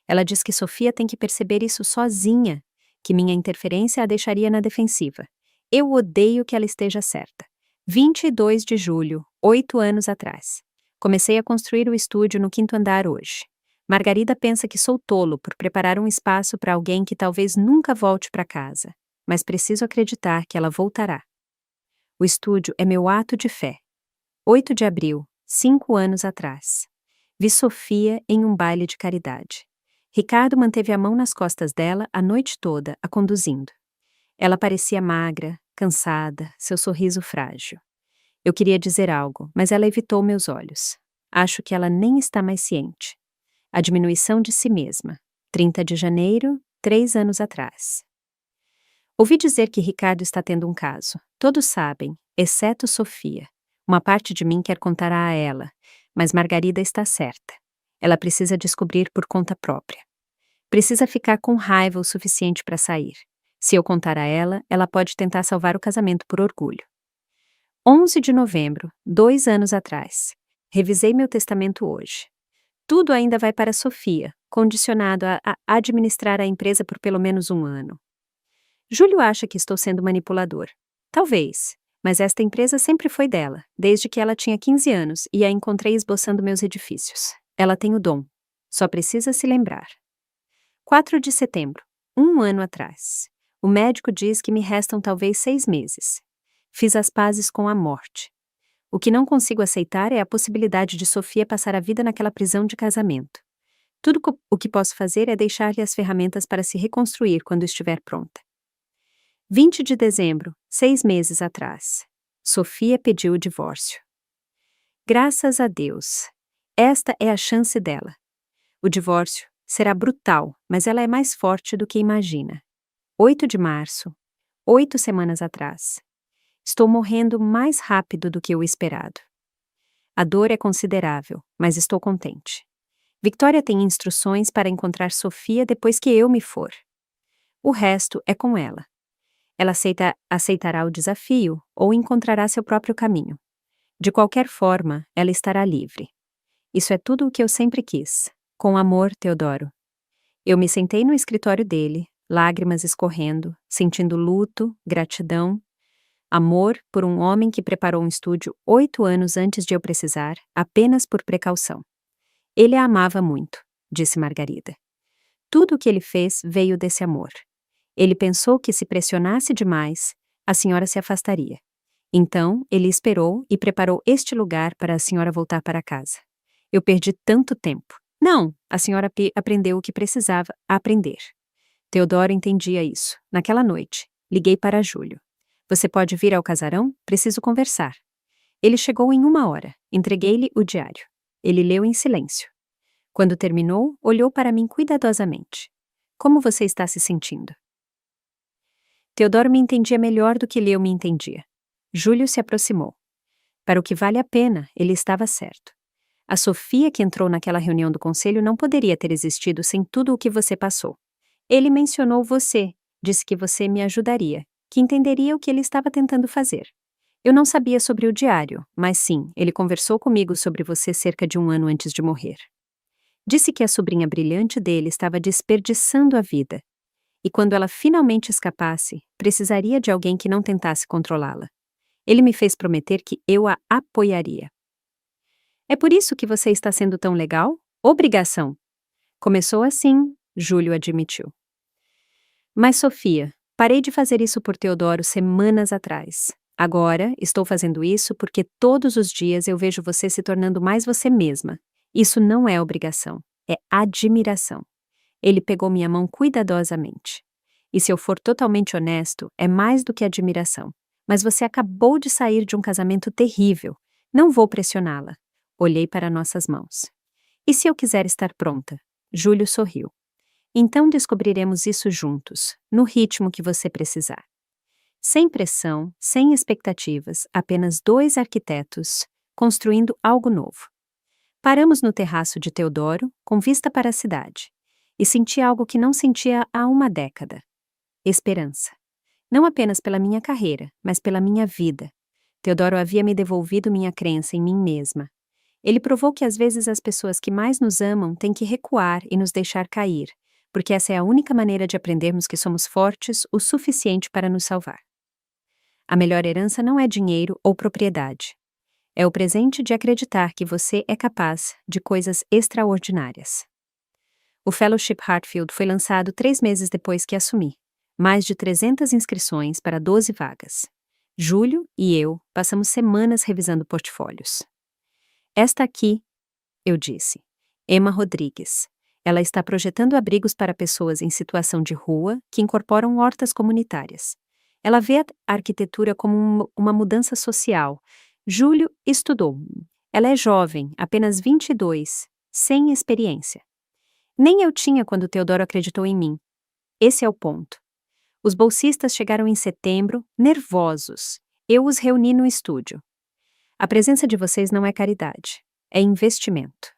Ela diz que Sofia tem que perceber isso sozinha, que minha interferência a deixaria na defensiva. Eu odeio que ela esteja certa. 22 de julho, 8 anos atrás. Comecei a construir o estúdio no 5º andar hoje. Margarida pensa que sou tolo por preparar um espaço para alguém que talvez nunca volte para casa, mas preciso acreditar que ela voltará. O estúdio é meu ato de fé. 8 de abril, 5 anos atrás. Vi Sofia em um baile de caridade. Ricardo manteve a mão nas costas dela a noite toda, a conduzindo. Ela parecia magra, cansada, seu sorriso frágil. Eu queria dizer algo, mas ela evitou meus olhos. Acho que ela nem está mais ciente. A diminuição de si mesma. 30 de janeiro, 3 anos atrás. Ouvi dizer que Ricardo está tendo um caso. Todos sabem, exceto Sofia. Uma parte de mim quer contar a ela, mas Margarida está certa. Ela precisa descobrir por conta própria. Precisa ficar com raiva o suficiente para sair. Se eu contar a ela, ela pode tentar salvar o casamento por orgulho. 11 de novembro, 2 anos atrás. Revisei meu testamento hoje. Tudo ainda vai para Sofia, condicionado a administrar a empresa por pelo menos 1 ano. Júlio acha que estou sendo manipulador. Talvez, mas esta empresa sempre foi dela, desde que ela tinha 15 anos e a encontrei esboçando meus edifícios. Ela tem o dom. Só precisa se lembrar. 4 de setembro. 1 ano atrás. O médico diz que me restam talvez 6 meses. Fiz as pazes com a morte. O que não consigo aceitar é a possibilidade de Sofia passar a vida naquela prisão de casamento. Tudo o que posso fazer é deixar-lhe as ferramentas para se reconstruir quando estiver pronta. 20 de dezembro, 6 meses atrás. Sofia pediu o divórcio. Graças a Deus. Esta é a chance dela. O divórcio será brutal, mas ela é mais forte do que imagina. 8 de março, 8 semanas atrás. Estou morrendo mais rápido do que o esperado. A dor é considerável, mas estou contente. Victoria tem instruções para encontrar Sofia depois que eu me for. O resto é com ela. Ela aceitará o desafio ou encontrará seu próprio caminho. De qualquer forma, ela estará livre. Isso é tudo o que eu sempre quis. Com amor, Teodoro. Eu me sentei no escritório dele, lágrimas escorrendo, sentindo luto, gratidão, amor por um homem que preparou um estúdio 8 anos antes de eu precisar, apenas por precaução. Ele a amava muito, disse Margarida. Tudo o que ele fez veio desse amor. Ele pensou que se pressionasse demais, a senhora se afastaria. Então, ele esperou e preparou este lugar para a senhora voltar para casa. Eu perdi tanto tempo. Não, a senhora aprendeu o que precisava aprender. Teodoro entendia isso. Naquela noite, liguei para Júlio. Você pode vir ao casarão? Preciso conversar. Ele chegou em 1 hora. Entreguei-lhe o diário. Ele leu em silêncio. Quando terminou, olhou para mim cuidadosamente. Como você está se sentindo? Teodoro me entendia melhor do que eu me entendia. Júlio se aproximou. Para o que vale a pena, ele estava certo. A Sofia que entrou naquela reunião do conselho não poderia ter existido sem tudo o que você passou. Ele mencionou você, disse que você me ajudaria, que entenderia o que ele estava tentando fazer. Eu não sabia sobre o diário, mas sim, ele conversou comigo sobre você cerca de 1 ano antes de morrer. Disse que a sobrinha brilhante dele estava desperdiçando a vida, e quando ela finalmente escapasse, precisaria de alguém que não tentasse controlá-la. Ele me fez prometer que eu a apoiaria. É por isso que você está sendo tão legal? Obrigação. Começou assim, Júlio admitiu. Mas Sofia, parei de fazer isso por Teodoro semanas atrás. Agora, estou fazendo isso porque todos os dias eu vejo você se tornando mais você mesma. Isso não é obrigação, é admiração. Ele pegou minha mão cuidadosamente. E se eu for totalmente honesto, é mais do que admiração. Mas você acabou de sair de um casamento terrível. Não vou pressioná-la. Olhei para nossas mãos. E se eu quiser estar pronta? Júlio sorriu. Então descobriremos isso juntos, no ritmo que você precisar. Sem pressão, sem expectativas, apenas 2 arquitetos, construindo algo novo. Paramos no terraço de Teodoro, com vista para a cidade, e senti algo que não sentia há 1 década. Esperança. Não apenas pela minha carreira, mas pela minha vida. Teodoro havia me devolvido minha crença em mim mesma. Ele provou que às vezes as pessoas que mais nos amam têm que recuar e nos deixar cair, porque essa é a única maneira de aprendermos que somos fortes o suficiente para nos salvar. A melhor herança não é dinheiro ou propriedade. É o presente de acreditar que você é capaz de coisas extraordinárias. O Fellowship Hartfield foi lançado 3 meses depois que assumi. Mais de 300 inscrições para 12 vagas. Júlio e eu passamos semanas revisando portfólios. Esta aqui, eu disse, Emma Rodrigues. Ela está projetando abrigos para pessoas em situação de rua que incorporam hortas comunitárias. Ela vê a arquitetura como uma mudança social. Júlio estudou. Ela é jovem, apenas 22, sem experiência. Nem eu tinha quando Teodoro acreditou em mim. Esse é o ponto. Os bolsistas chegaram em setembro, nervosos. Eu os reuni no estúdio. A presença de vocês não é caridade, é investimento.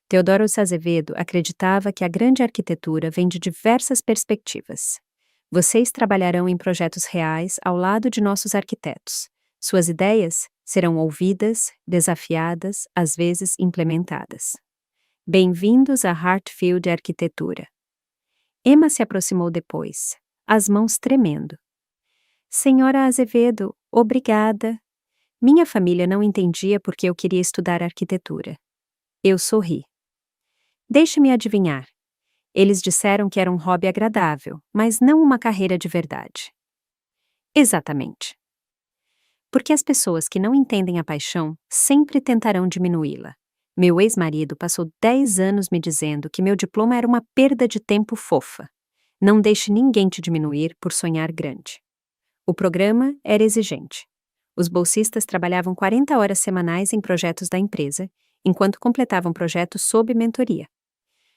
Teodoro Azevedo acreditava que a grande arquitetura vem de diversas perspectivas. Vocês trabalharão em projetos reais ao lado de nossos arquitetos. Suas ideias serão ouvidas, desafiadas, às vezes implementadas. Bem-vindos a Hartfield Arquitetura. Emma se aproximou depois, as mãos tremendo. Senhora Azevedo, Obrigada. Minha família não entendia porque eu queria estudar arquitetura. Eu sorri. Deixe-me adivinhar. Eles disseram que era um hobby agradável, mas não uma carreira de verdade. Exatamente. Porque as pessoas que não entendem a paixão sempre tentarão diminuí-la. Meu ex-marido passou 10 anos me dizendo que meu diploma era uma perda de tempo fofa. Não deixe ninguém te diminuir por sonhar grande. O programa era exigente. Os bolsistas trabalhavam 40 horas semanais em projetos da empresa, enquanto completavam projetos sob mentoria.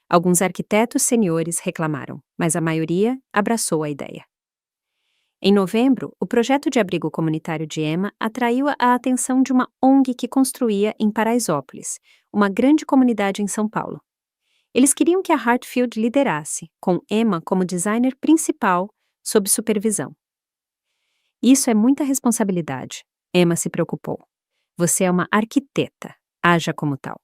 Alguns arquitetos seniores reclamaram, mas a maioria abraçou a ideia. Em novembro, o projeto de abrigo comunitário de Emma atraiu a atenção de uma ONG que construía em Paraisópolis, uma grande comunidade em São Paulo. Eles queriam que a Heartfield liderasse, com Emma como designer principal, sob supervisão. Isso é muita responsabilidade, Emma se preocupou. Você é uma arquiteta, haja como tal.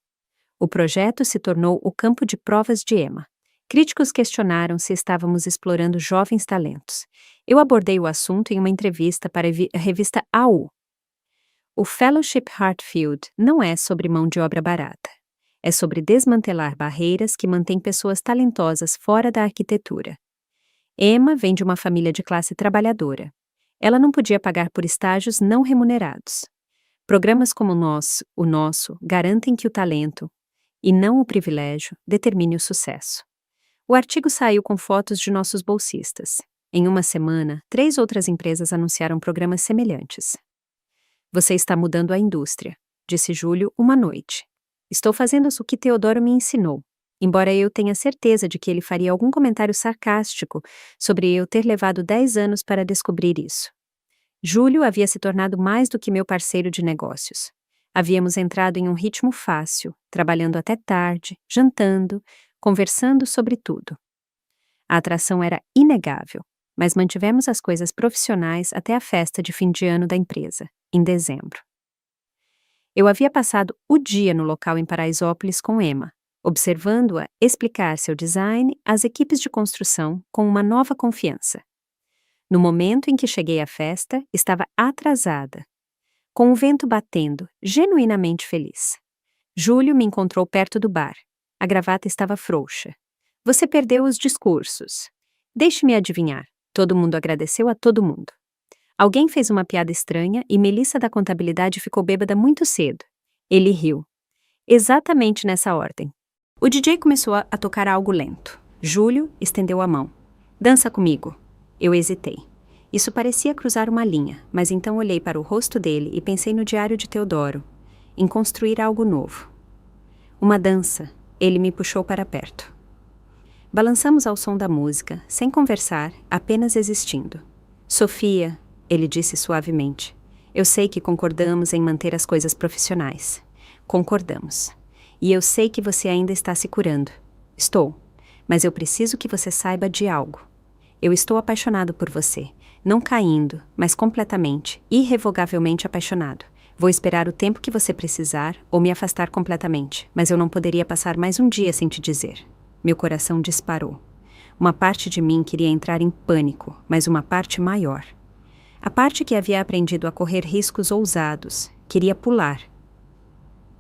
O projeto se tornou o campo de provas de Emma. Críticos questionaram se estávamos explorando jovens talentos. Eu abordei o assunto em uma entrevista para a revista AU. O Fellowship Heartfield não é sobre mão de obra barata. É sobre desmantelar barreiras que mantêm pessoas talentosas fora da arquitetura. Emma vem de uma família de classe trabalhadora. Ela não podia pagar por estágios não remunerados. Programas como o nosso, garantem que o talento, e não o privilégio, determine o sucesso. O artigo saiu com fotos de nossos bolsistas. Em uma semana, 3 outras empresas anunciaram programas semelhantes. Você está mudando a indústria, disse Júlio uma noite. Estou fazendo o que Teodoro me ensinou, embora eu tenha certeza de que ele faria algum comentário sarcástico sobre eu ter levado 10 anos para descobrir isso. Júlio havia se tornado mais do que meu parceiro de negócios. Havíamos entrado em um ritmo fácil, trabalhando até tarde, jantando, conversando sobre tudo. A atração era inegável, mas mantivemos as coisas profissionais até a festa de fim de ano da empresa, em dezembro. Eu havia passado o dia no local em Paraisópolis com Emma, observando-a explicar seu design às equipes de construção com uma nova confiança. No momento em que cheguei à festa, estava atrasada, com o vento batendo, genuinamente feliz. Júlio me encontrou perto do bar. A gravata estava frouxa. Você perdeu os discursos. Deixe-me adivinhar. Todo mundo agradeceu a todo mundo. Alguém fez uma piada estranha e Melissa da contabilidade ficou bêbada muito cedo. Ele riu. Exatamente nessa ordem. O DJ começou a tocar algo lento. Júlio estendeu a mão. Dança comigo. Eu hesitei. Isso parecia cruzar uma linha, mas então olhei para o rosto dele e pensei no diário de Teodoro, em construir algo novo. Uma dança. Ele me puxou para perto. Balançamos ao som da música, sem conversar, apenas existindo. Sofia, ele disse suavemente, eu sei que concordamos em manter as coisas profissionais. Concordamos. E eu sei que você ainda está se curando. Estou. Mas eu preciso que você saiba de algo. Eu estou apaixonado por você. Não caindo, mas completamente, irrevogavelmente apaixonado. Vou esperar o tempo que você precisar ou me afastar completamente, mas eu não poderia passar mais um dia sem te dizer. Meu coração disparou. Uma parte de mim queria entrar em pânico, mas uma parte maior. A parte que havia aprendido a correr riscos ousados, queria pular.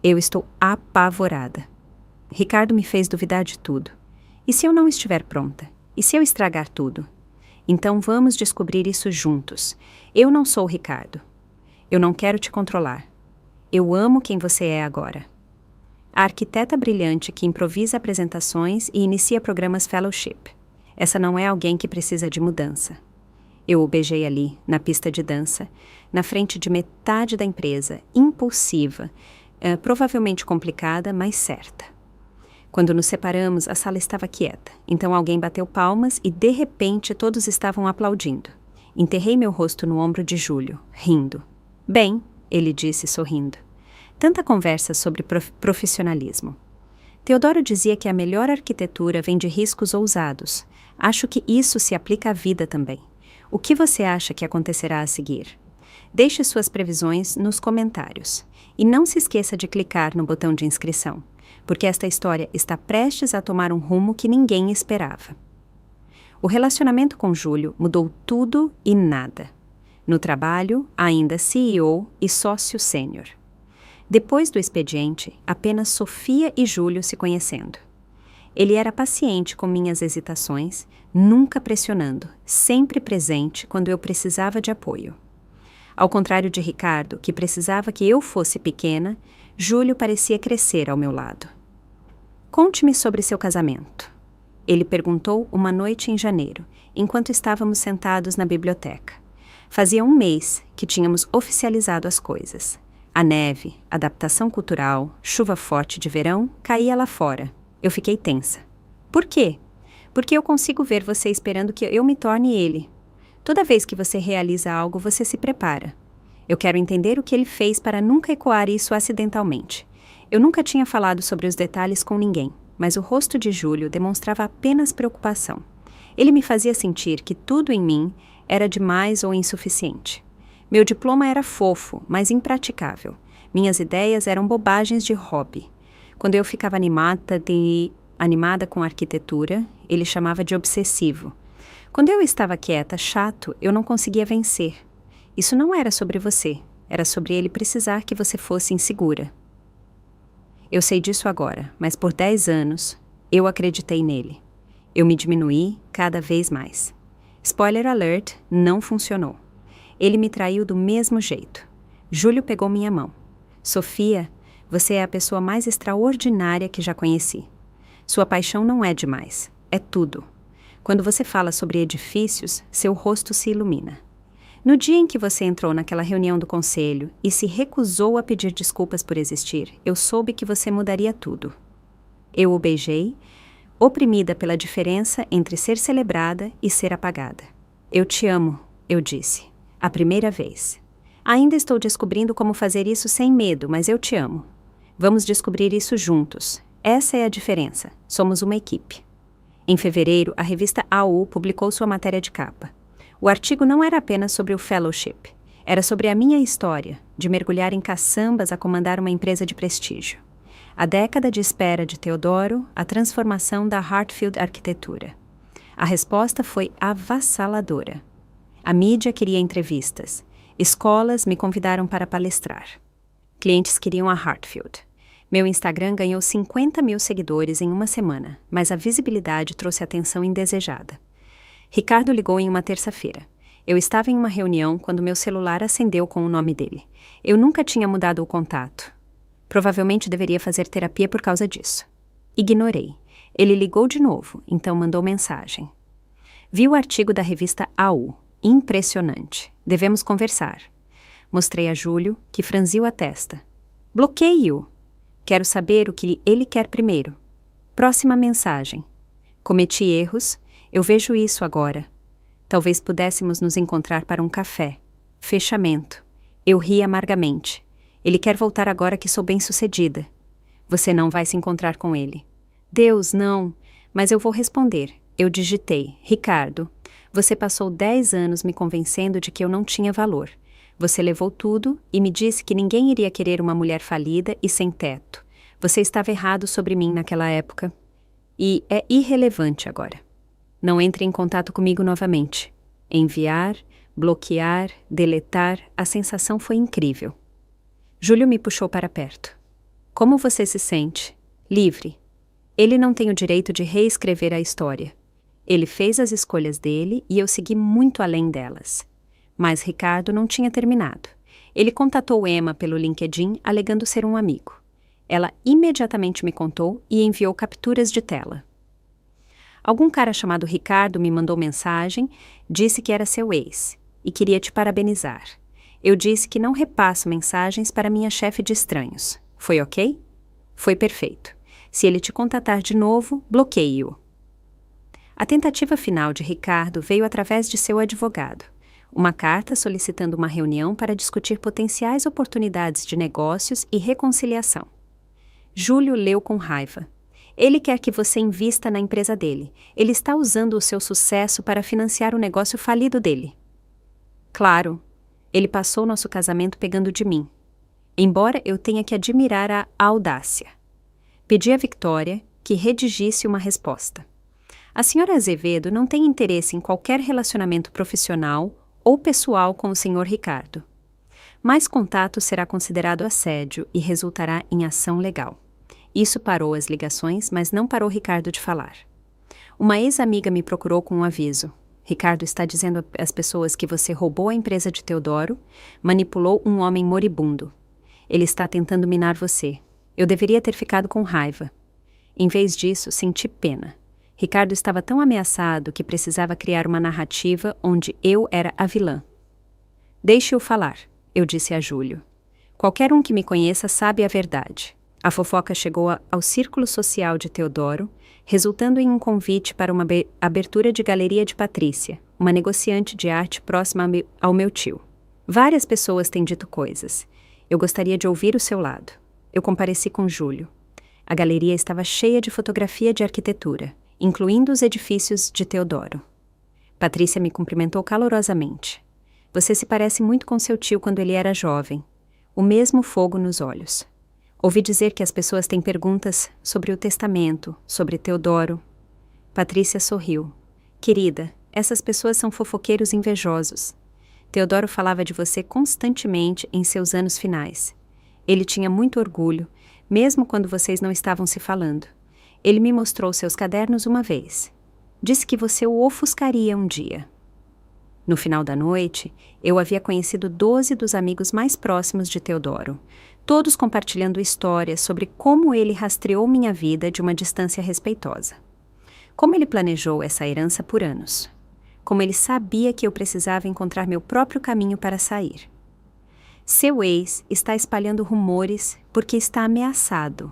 Eu estou apavorada. Ricardo me fez duvidar de tudo. E se eu não estiver pronta? E se eu estragar tudo? Então vamos descobrir isso juntos. Eu não sou o Ricardo. Eu não quero te controlar. Eu amo quem você é agora. A arquiteta brilhante que improvisa apresentações e inicia programas fellowship. Essa não é alguém que precisa de mudança. Eu o beijei ali, na pista de dança, na frente de metade da empresa, impulsiva, provavelmente complicada, mas certa. Quando nos separamos, a sala estava quieta. Então alguém bateu palmas e, de repente, todos estavam aplaudindo. Enterrei meu rosto no ombro de Júlio, rindo. Bem, ele disse sorrindo. Tanta conversa sobre profissionalismo. Teodoro dizia que a melhor arquitetura vem de riscos ousados. Acho que isso se aplica à vida também. O que você acha que acontecerá a seguir? Deixe suas previsões nos comentários. E não se esqueça de clicar no botão de inscrição, porque esta história está prestes a tomar um rumo que ninguém esperava. O relacionamento com Júlio mudou tudo e nada. No trabalho, ainda CEO e sócio sênior. Depois do expediente, apenas Sofia e Júlio se conhecendo. Ele era paciente com minhas hesitações, nunca pressionando, sempre presente quando eu precisava de apoio. Ao contrário de Ricardo, que precisava que eu fosse pequena, Júlio parecia crescer ao meu lado. Conte-me sobre seu casamento. Ele perguntou uma noite em janeiro, enquanto estávamos sentados na biblioteca. Fazia um mês que tínhamos oficializado as coisas. A neve, adaptação cultural, chuva forte de verão, caía lá fora. Eu fiquei tensa. Por quê? Porque eu consigo ver você esperando que eu me torne ele. Toda vez que você realiza algo, você se prepara. Eu quero entender o que ele fez para nunca ecoar isso acidentalmente. Eu nunca tinha falado sobre os detalhes com ninguém, mas o rosto de Júlio demonstrava apenas preocupação. Ele me fazia sentir que tudo em mim era demais ou insuficiente. Meu diploma era fofo, mas impraticável. Minhas ideias eram bobagens de hobby. Quando eu ficava animada com arquitetura, ele chamava de obsessivo. Quando eu estava quieta, chato, eu não conseguia vencer. Isso não era sobre você, era sobre ele precisar que você fosse insegura. Eu sei disso agora, mas por 10 anos, eu acreditei nele. Eu me diminuí cada vez mais. Spoiler alert, não funcionou. Ele me traiu do mesmo jeito. Júlio pegou minha mão. Sofia, você é a pessoa mais extraordinária que já conheci. Sua paixão não é demais, é tudo. Quando você fala sobre edifícios, seu rosto se ilumina. No dia em que você entrou naquela reunião do conselho e se recusou a pedir desculpas por existir, eu soube que você mudaria tudo. Eu o beijei, oprimida pela diferença entre ser celebrada e ser apagada. Eu te amo, eu disse. A primeira vez. Ainda estou descobrindo como fazer isso sem medo, mas eu te amo. Vamos descobrir isso juntos. Essa é a diferença. Somos uma equipe. Em fevereiro, a revista AU publicou sua matéria de capa. O artigo não era apenas sobre o fellowship. Era sobre a minha história, de mergulhar em caçambas a comandar uma empresa de prestígio. A década de espera de Teodoro, a transformação da Hartfield Arquitetura. A resposta foi avassaladora. A mídia queria entrevistas. Escolas me convidaram para palestrar. Clientes queriam a Hartfield. Meu Instagram ganhou 50 mil seguidores em uma semana, mas a visibilidade trouxe atenção indesejada. Ricardo ligou em uma terça-feira. Eu estava em uma reunião quando meu celular acendeu com o nome dele. Eu nunca tinha mudado o contato. Provavelmente deveria fazer terapia por causa disso. Ignorei. Ele ligou de novo, então mandou mensagem. Vi o artigo da revista AU. Impressionante. Devemos conversar. Mostrei a Júlio, que franziu a testa. Bloqueio! Quero saber o que ele quer primeiro. Próxima mensagem. Cometi erros. Eu vejo isso agora. Talvez pudéssemos nos encontrar para um café. Fechamento. Eu ri amargamente. Ele quer voltar agora que sou bem-sucedida. Você não vai se encontrar com ele. Deus, não. Mas eu vou responder. Eu digitei. Ricardo, você passou 10 anos me convencendo de que eu não tinha valor. Você levou tudo e me disse que ninguém iria querer uma mulher falida e sem teto. Você estava errado sobre mim naquela época. E é irrelevante agora. Não entre em contato comigo novamente. Enviar, bloquear, deletar, a sensação foi incrível. Júlio me puxou para perto. Como você se sente? Livre. Ele não tem o direito de reescrever a história. Ele fez as escolhas dele e eu segui muito além delas. Mas Ricardo não tinha terminado. Ele contatou Emma pelo LinkedIn alegando ser um amigo. Ela imediatamente me contou e enviou capturas de tela. Algum cara chamado Ricardo me mandou mensagem, disse que era seu ex e queria te parabenizar. Eu disse que não repasso mensagens para minha chefe de estranhos. Foi ok? Foi perfeito. Se ele te contatar de novo, bloqueie-o. A tentativa final de Ricardo veio através de seu advogado. Uma carta solicitando uma reunião para discutir potenciais oportunidades de negócios e reconciliação. Júlio leu com raiva. Ele quer que você invista na empresa dele. Ele está usando o seu sucesso para financiar o negócio falido dele. Claro, ele passou nosso casamento pegando de mim. Embora eu tenha que admirar a audácia. Pedi a Victoria que redigisse uma resposta. A senhora Azevedo não tem interesse em qualquer relacionamento profissional ou pessoal com o Sr. Ricardo. Mais contato será considerado assédio e resultará em ação legal. Isso parou as ligações, mas não parou Ricardo de falar. Uma ex-amiga me procurou com um aviso. Ricardo está dizendo às pessoas que você roubou a empresa de Teodoro, manipulou um homem moribundo. Ele está tentando minar você. Eu deveria ter ficado com raiva. Em vez disso, senti pena. Ricardo estava tão ameaçado que precisava criar uma narrativa onde eu era a vilã. Deixe-o falar, eu disse a Júlio. Qualquer um que me conheça sabe a verdade. A fofoca chegou ao círculo social de Teodoro, resultando em um convite para uma abertura de galeria de Patrícia, uma negociante de arte próxima ao meu tio. Várias pessoas têm dito coisas. Eu gostaria de ouvir o seu lado. Eu compareci com Júlio. A galeria estava cheia de fotografia de arquitetura, incluindo os edifícios de Teodoro. Patrícia me cumprimentou calorosamente. Você se parece muito com seu tio quando ele era jovem. O mesmo fogo nos olhos. Ouvi dizer que as pessoas têm perguntas sobre o testamento, sobre Teodoro. Patrícia sorriu. Querida, essas pessoas são fofoqueiros invejosos. Teodoro falava de você constantemente em seus anos finais. Ele tinha muito orgulho, mesmo quando vocês não estavam se falando. Ele me mostrou seus cadernos uma vez. Disse que você o ofuscaria um dia. No final da noite, eu havia conhecido 12 dos amigos mais próximos de Teodoro, todos compartilhando histórias sobre como ele rastreou minha vida de uma distância respeitosa. Como ele planejou essa herança por anos. Como ele sabia que eu precisava encontrar meu próprio caminho para sair. Seu ex está espalhando rumores porque está ameaçado.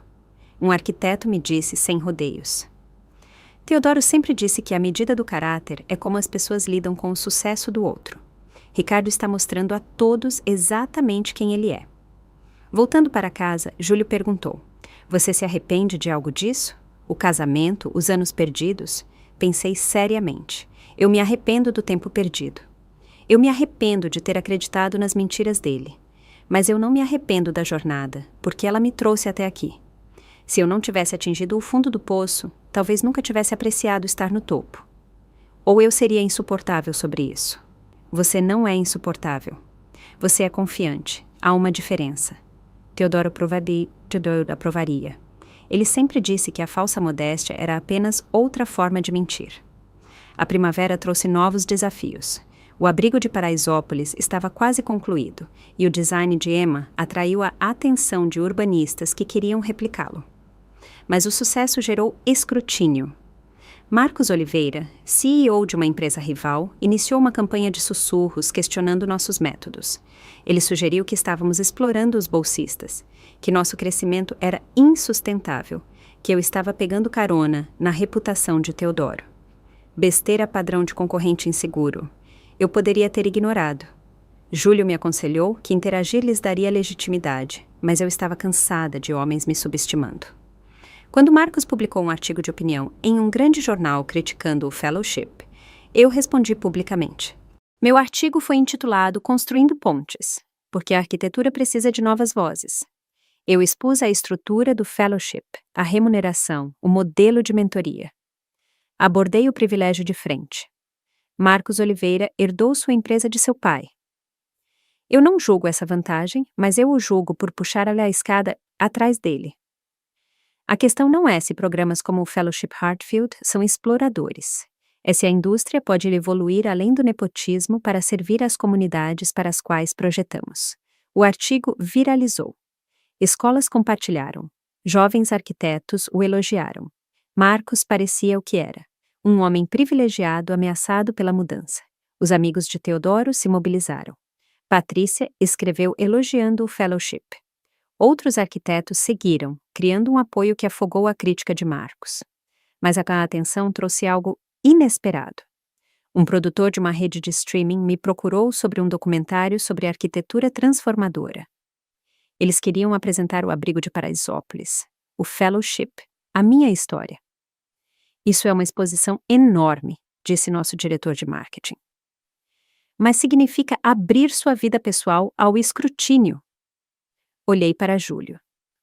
Um arquiteto me disse sem rodeios. Teodoro sempre disse que a medida do caráter é como as pessoas lidam com o sucesso do outro. Ricardo está mostrando a todos exatamente quem ele é. Voltando para casa, Júlio perguntou: Você se arrepende de algo disso? O casamento, os anos perdidos? Pensei seriamente. Eu me arrependo do tempo perdido. Eu me arrependo de ter acreditado nas mentiras dele. Mas eu não me arrependo da jornada, porque ela me trouxe até aqui. Se eu não tivesse atingido o fundo do poço, talvez nunca tivesse apreciado estar no topo. Ou eu seria insuportável sobre isso. Você não é insuportável. Você é confiante. Há uma diferença. Teodoro aprovaria. Ele sempre disse que a falsa modéstia era apenas outra forma de mentir. A primavera trouxe novos desafios. O abrigo de Paraisópolis estava quase concluído, e o design de Emma atraiu a atenção de urbanistas que queriam replicá-lo. Mas o sucesso gerou escrutínio. Marcos Oliveira, CEO de uma empresa rival, iniciou uma campanha de sussurros questionando nossos métodos. Ele sugeriu que estávamos explorando os bolsistas, que nosso crescimento era insustentável, que eu estava pegando carona na reputação de Teodoro. Besteira padrão de concorrente inseguro. Eu poderia ter ignorado. Júlio me aconselhou que interagir lhes daria legitimidade, mas eu estava cansada de homens me subestimando. Quando Marcos publicou um artigo de opinião em um grande jornal criticando o Fellowship, eu respondi publicamente. Meu artigo foi intitulado Construindo Pontes, porque a arquitetura precisa de novas vozes. Eu expus a estrutura do Fellowship, a remuneração, o modelo de mentoria. Abordei o privilégio de frente. Marcos Oliveira herdou sua empresa de seu pai. Eu não julgo essa vantagem, mas eu o julgo por puxar a escada atrás dele. A questão não é se programas como o Fellowship Hartfield são exploradores. É se a indústria pode evoluir além do nepotismo para servir às comunidades para as quais projetamos. O artigo viralizou. Escolas compartilharam. Jovens arquitetos o elogiaram. Marcos parecia o que era. Um homem privilegiado ameaçado pela mudança. Os amigos de Teodoro se mobilizaram. Patrícia escreveu elogiando o Fellowship. Outros arquitetos seguiram, criando um apoio que afogou a crítica de Marcos. Mas a atenção trouxe algo inesperado. Um produtor de uma rede de streaming me procurou sobre um documentário sobre arquitetura transformadora. Eles queriam apresentar o abrigo de Paraisópolis, o Fellowship, a minha história. Isso é uma exposição enorme, disse nosso diretor de marketing. Mas significa abrir sua vida pessoal ao escrutínio. Olhei para Júlio.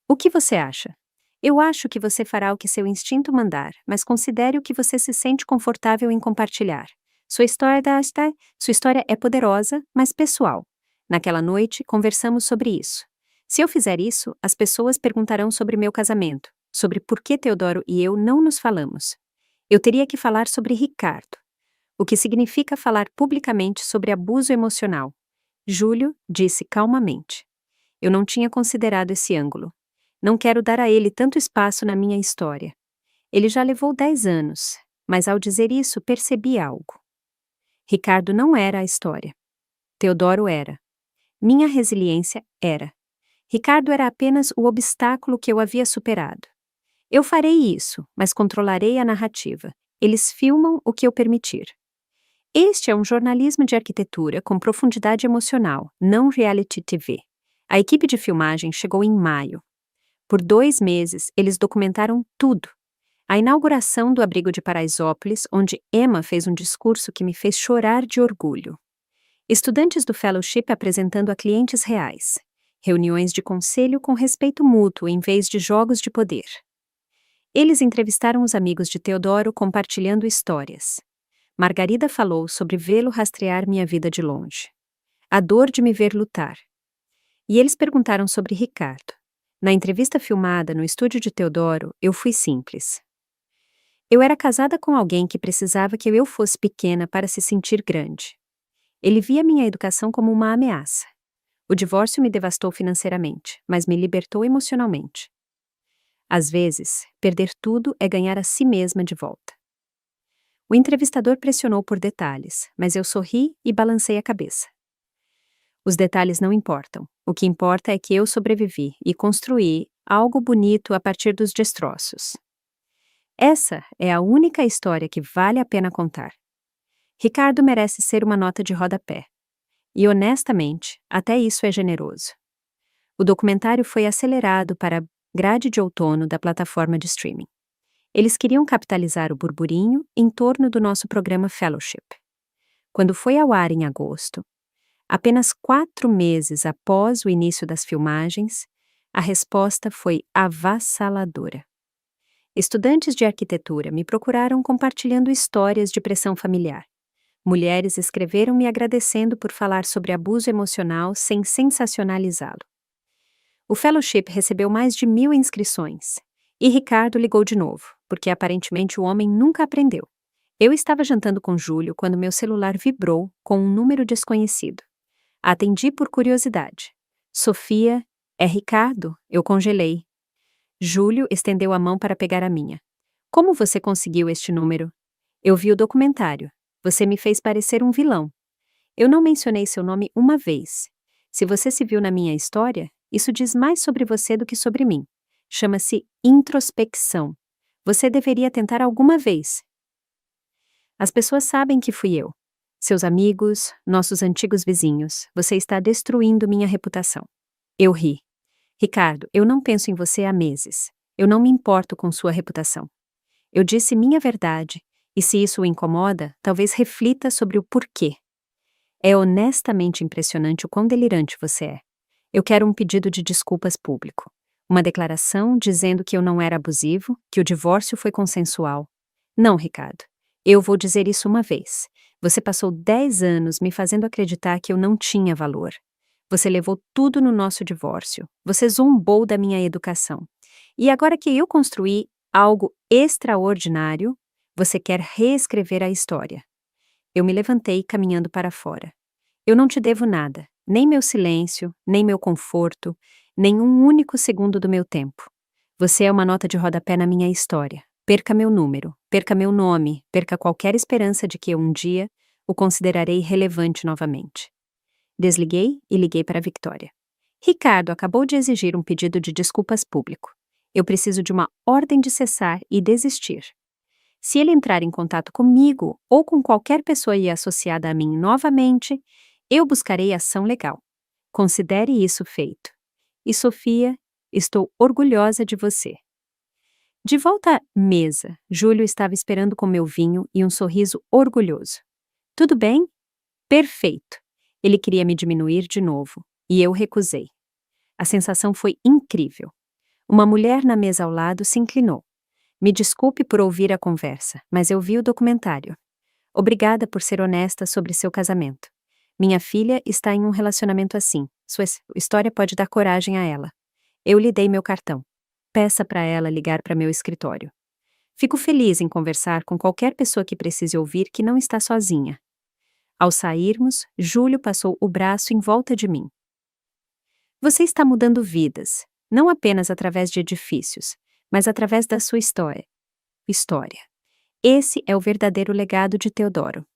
O que você acha? Eu acho que você fará o que seu instinto mandar, mas considere o que você se sente confortável em compartilhar. Sua história é poderosa, mas pessoal. Naquela noite, conversamos sobre isso. Se eu fizer isso, as pessoas perguntarão sobre meu casamento, sobre por que Teodoro e eu não nos falamos. Eu teria que falar sobre Ricardo, o que significa falar publicamente sobre abuso emocional. Júlio disse calmamente. Eu não tinha considerado esse ângulo. Não quero dar a ele tanto espaço na minha história. Ele já levou 10 anos, mas ao dizer isso percebi algo. Ricardo não era a história. Teodoro era. Minha resiliência era. Ricardo era apenas o obstáculo que eu havia superado. Eu farei isso, mas controlarei a narrativa. Eles filmam o que eu permitir. Este é um jornalismo de arquitetura com profundidade emocional, não reality TV. A equipe de filmagem chegou em maio. Por 2 meses, eles documentaram tudo. A inauguração do abrigo de Paraisópolis, onde Emma fez um discurso que me fez chorar de orgulho. Estudantes do Fellowship apresentando a clientes reais. Reuniões de conselho com respeito mútuo em vez de jogos de poder. Eles entrevistaram os amigos de Teodoro compartilhando histórias. Margarida falou sobre vê-lo rastrear minha vida de longe. A dor de me ver lutar. E eles perguntaram sobre Ricardo. Na entrevista filmada no estúdio de Teodoro, eu fui simples. Eu era casada com alguém que precisava que eu fosse pequena para se sentir grande. Ele via minha educação como uma ameaça. O divórcio me devastou financeiramente, mas me libertou emocionalmente. Às vezes, perder tudo é ganhar a si mesma de volta. O entrevistador pressionou por detalhes, mas eu sorri e balancei a cabeça. Os detalhes não importam. O que importa é que eu sobrevivi e construí algo bonito a partir dos destroços. Essa é a única história que vale a pena contar. Ricardo merece ser uma nota de rodapé. E honestamente, até isso é generoso. O documentário foi acelerado para a grade de outono da plataforma de streaming. Eles queriam capitalizar o burburinho em torno do nosso programa Fellowship. Quando foi ao ar em agosto, apenas 4 meses após o início das filmagens, a resposta foi avassaladora. Estudantes de arquitetura me procuraram compartilhando histórias de pressão familiar. Mulheres escreveram me agradecendo por falar sobre abuso emocional sem sensacionalizá-lo. O Fellowship recebeu mais de 1.000 inscrições. E Ricardo ligou de novo, porque aparentemente o homem nunca aprendeu. Eu estava jantando com Júlio quando meu celular vibrou com um número desconhecido. Atendi por curiosidade. Sofia, é Ricardo? Eu congelei. Júlio estendeu a mão para pegar a minha. Como você conseguiu este número? Eu vi o documentário. Você me fez parecer um vilão. Eu não mencionei seu nome uma vez. Se você se viu na minha história, isso diz mais sobre você do que sobre mim. Chama-se introspecção. Você deveria tentar alguma vez. As pessoas sabem que fui eu. Seus amigos, nossos antigos vizinhos. Você está destruindo minha reputação. Eu ri. Ricardo, eu não penso em você há meses. Eu não me importo com sua reputação. Eu disse minha verdade, e se isso o incomoda, talvez reflita sobre o porquê. É honestamente impressionante o quão delirante você é. Eu quero um pedido de desculpas público. Uma declaração dizendo que eu não era abusivo, que o divórcio foi consensual. Não, Ricardo. Eu vou dizer isso uma vez. Você passou 10 anos me fazendo acreditar que eu não tinha valor. Você levou tudo no nosso divórcio. Você zombou da minha educação. E agora que eu construí algo extraordinário, você quer reescrever a história. Eu me levantei caminhando para fora. Eu não te devo nada, nem meu silêncio, nem meu conforto, nem um único segundo do meu tempo. Você é uma nota de rodapé na minha história. Perca meu número, perca meu nome, perca qualquer esperança de que eu um dia o considerarei relevante novamente. Desliguei e liguei para a Victoria. Ricardo acabou de exigir um pedido de desculpas público. Eu preciso de uma ordem de cessar e desistir. Se ele entrar em contato comigo ou com qualquer pessoa associada a mim novamente, eu buscarei ação legal. Considere isso feito. E Sofia, estou orgulhosa de você. De volta à mesa, Júlio estava esperando com meu vinho e um sorriso orgulhoso. Tudo bem? Perfeito. Ele queria me diminuir de novo, e eu recusei. A sensação foi incrível. Uma mulher na mesa ao lado se inclinou. Me desculpe por ouvir a conversa, mas eu vi o documentário. Obrigada por ser honesta sobre seu casamento. Minha filha está em um relacionamento assim. Sua história pode dar coragem a ela. Eu lhe dei meu cartão. Peça para ela ligar para meu escritório. Fico feliz em conversar com qualquer pessoa que precise ouvir que não está sozinha. Ao sairmos, Júlio passou o braço em volta de mim. Você está mudando vidas, não apenas através de edifícios, mas através da sua história. Esse é o verdadeiro legado de Teodoro.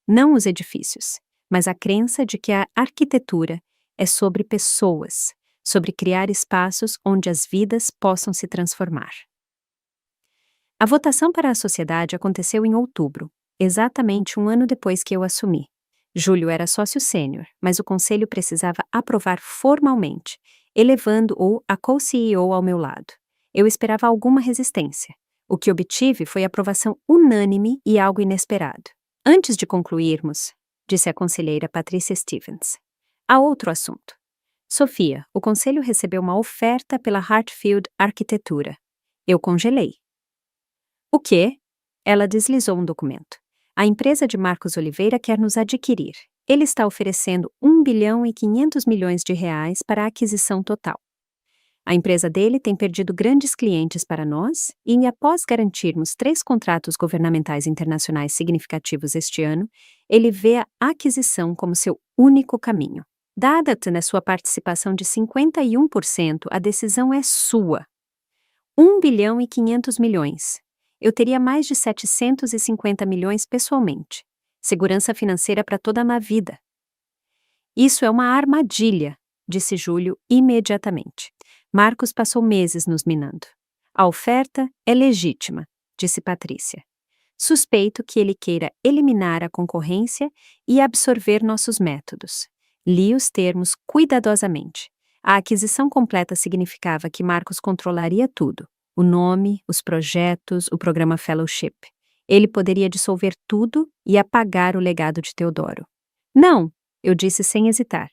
Não os edifícios, mas a crença de que a arquitetura é sobre pessoas, sobre criar espaços onde as vidas possam se transformar. A votação para a sociedade aconteceu em outubro, exatamente um ano depois que eu assumi. Júlio era sócio sênior, mas o conselho precisava aprovar formalmente, elevando-o a co-CEO ao meu lado. Eu esperava alguma resistência. O que obtive foi aprovação unânime e algo inesperado. Antes de concluirmos, disse a conselheira Patrícia Stevens, há outro assunto. Sofia, o conselho recebeu uma oferta pela Hartfield Arquitetura. Eu congelei. O quê? Ela deslizou um documento. A empresa de Marcos Oliveira quer nos adquirir. Ele está oferecendo 1,5 bilhão para a aquisição total. A empresa dele tem perdido grandes clientes para nós e, após garantirmos 3 contratos governamentais internacionais significativos este ano, ele vê a aquisição como seu único caminho. Dada-te sua participação de 51%, a decisão é sua. 1,5 bilhão. Eu teria mais de 750 milhões pessoalmente. Segurança financeira para toda a vida. Isso é uma armadilha, disse Júlio imediatamente. Marcos passou meses nos minando. A oferta é legítima, disse Patrícia. Suspeito que ele queira eliminar a concorrência e absorver nossos métodos. Li os termos cuidadosamente. A aquisição completa significava que Marcos controlaria tudo. O nome, os projetos, o programa Fellowship. Ele poderia dissolver tudo e apagar o legado de Teodoro. Não, eu disse sem hesitar.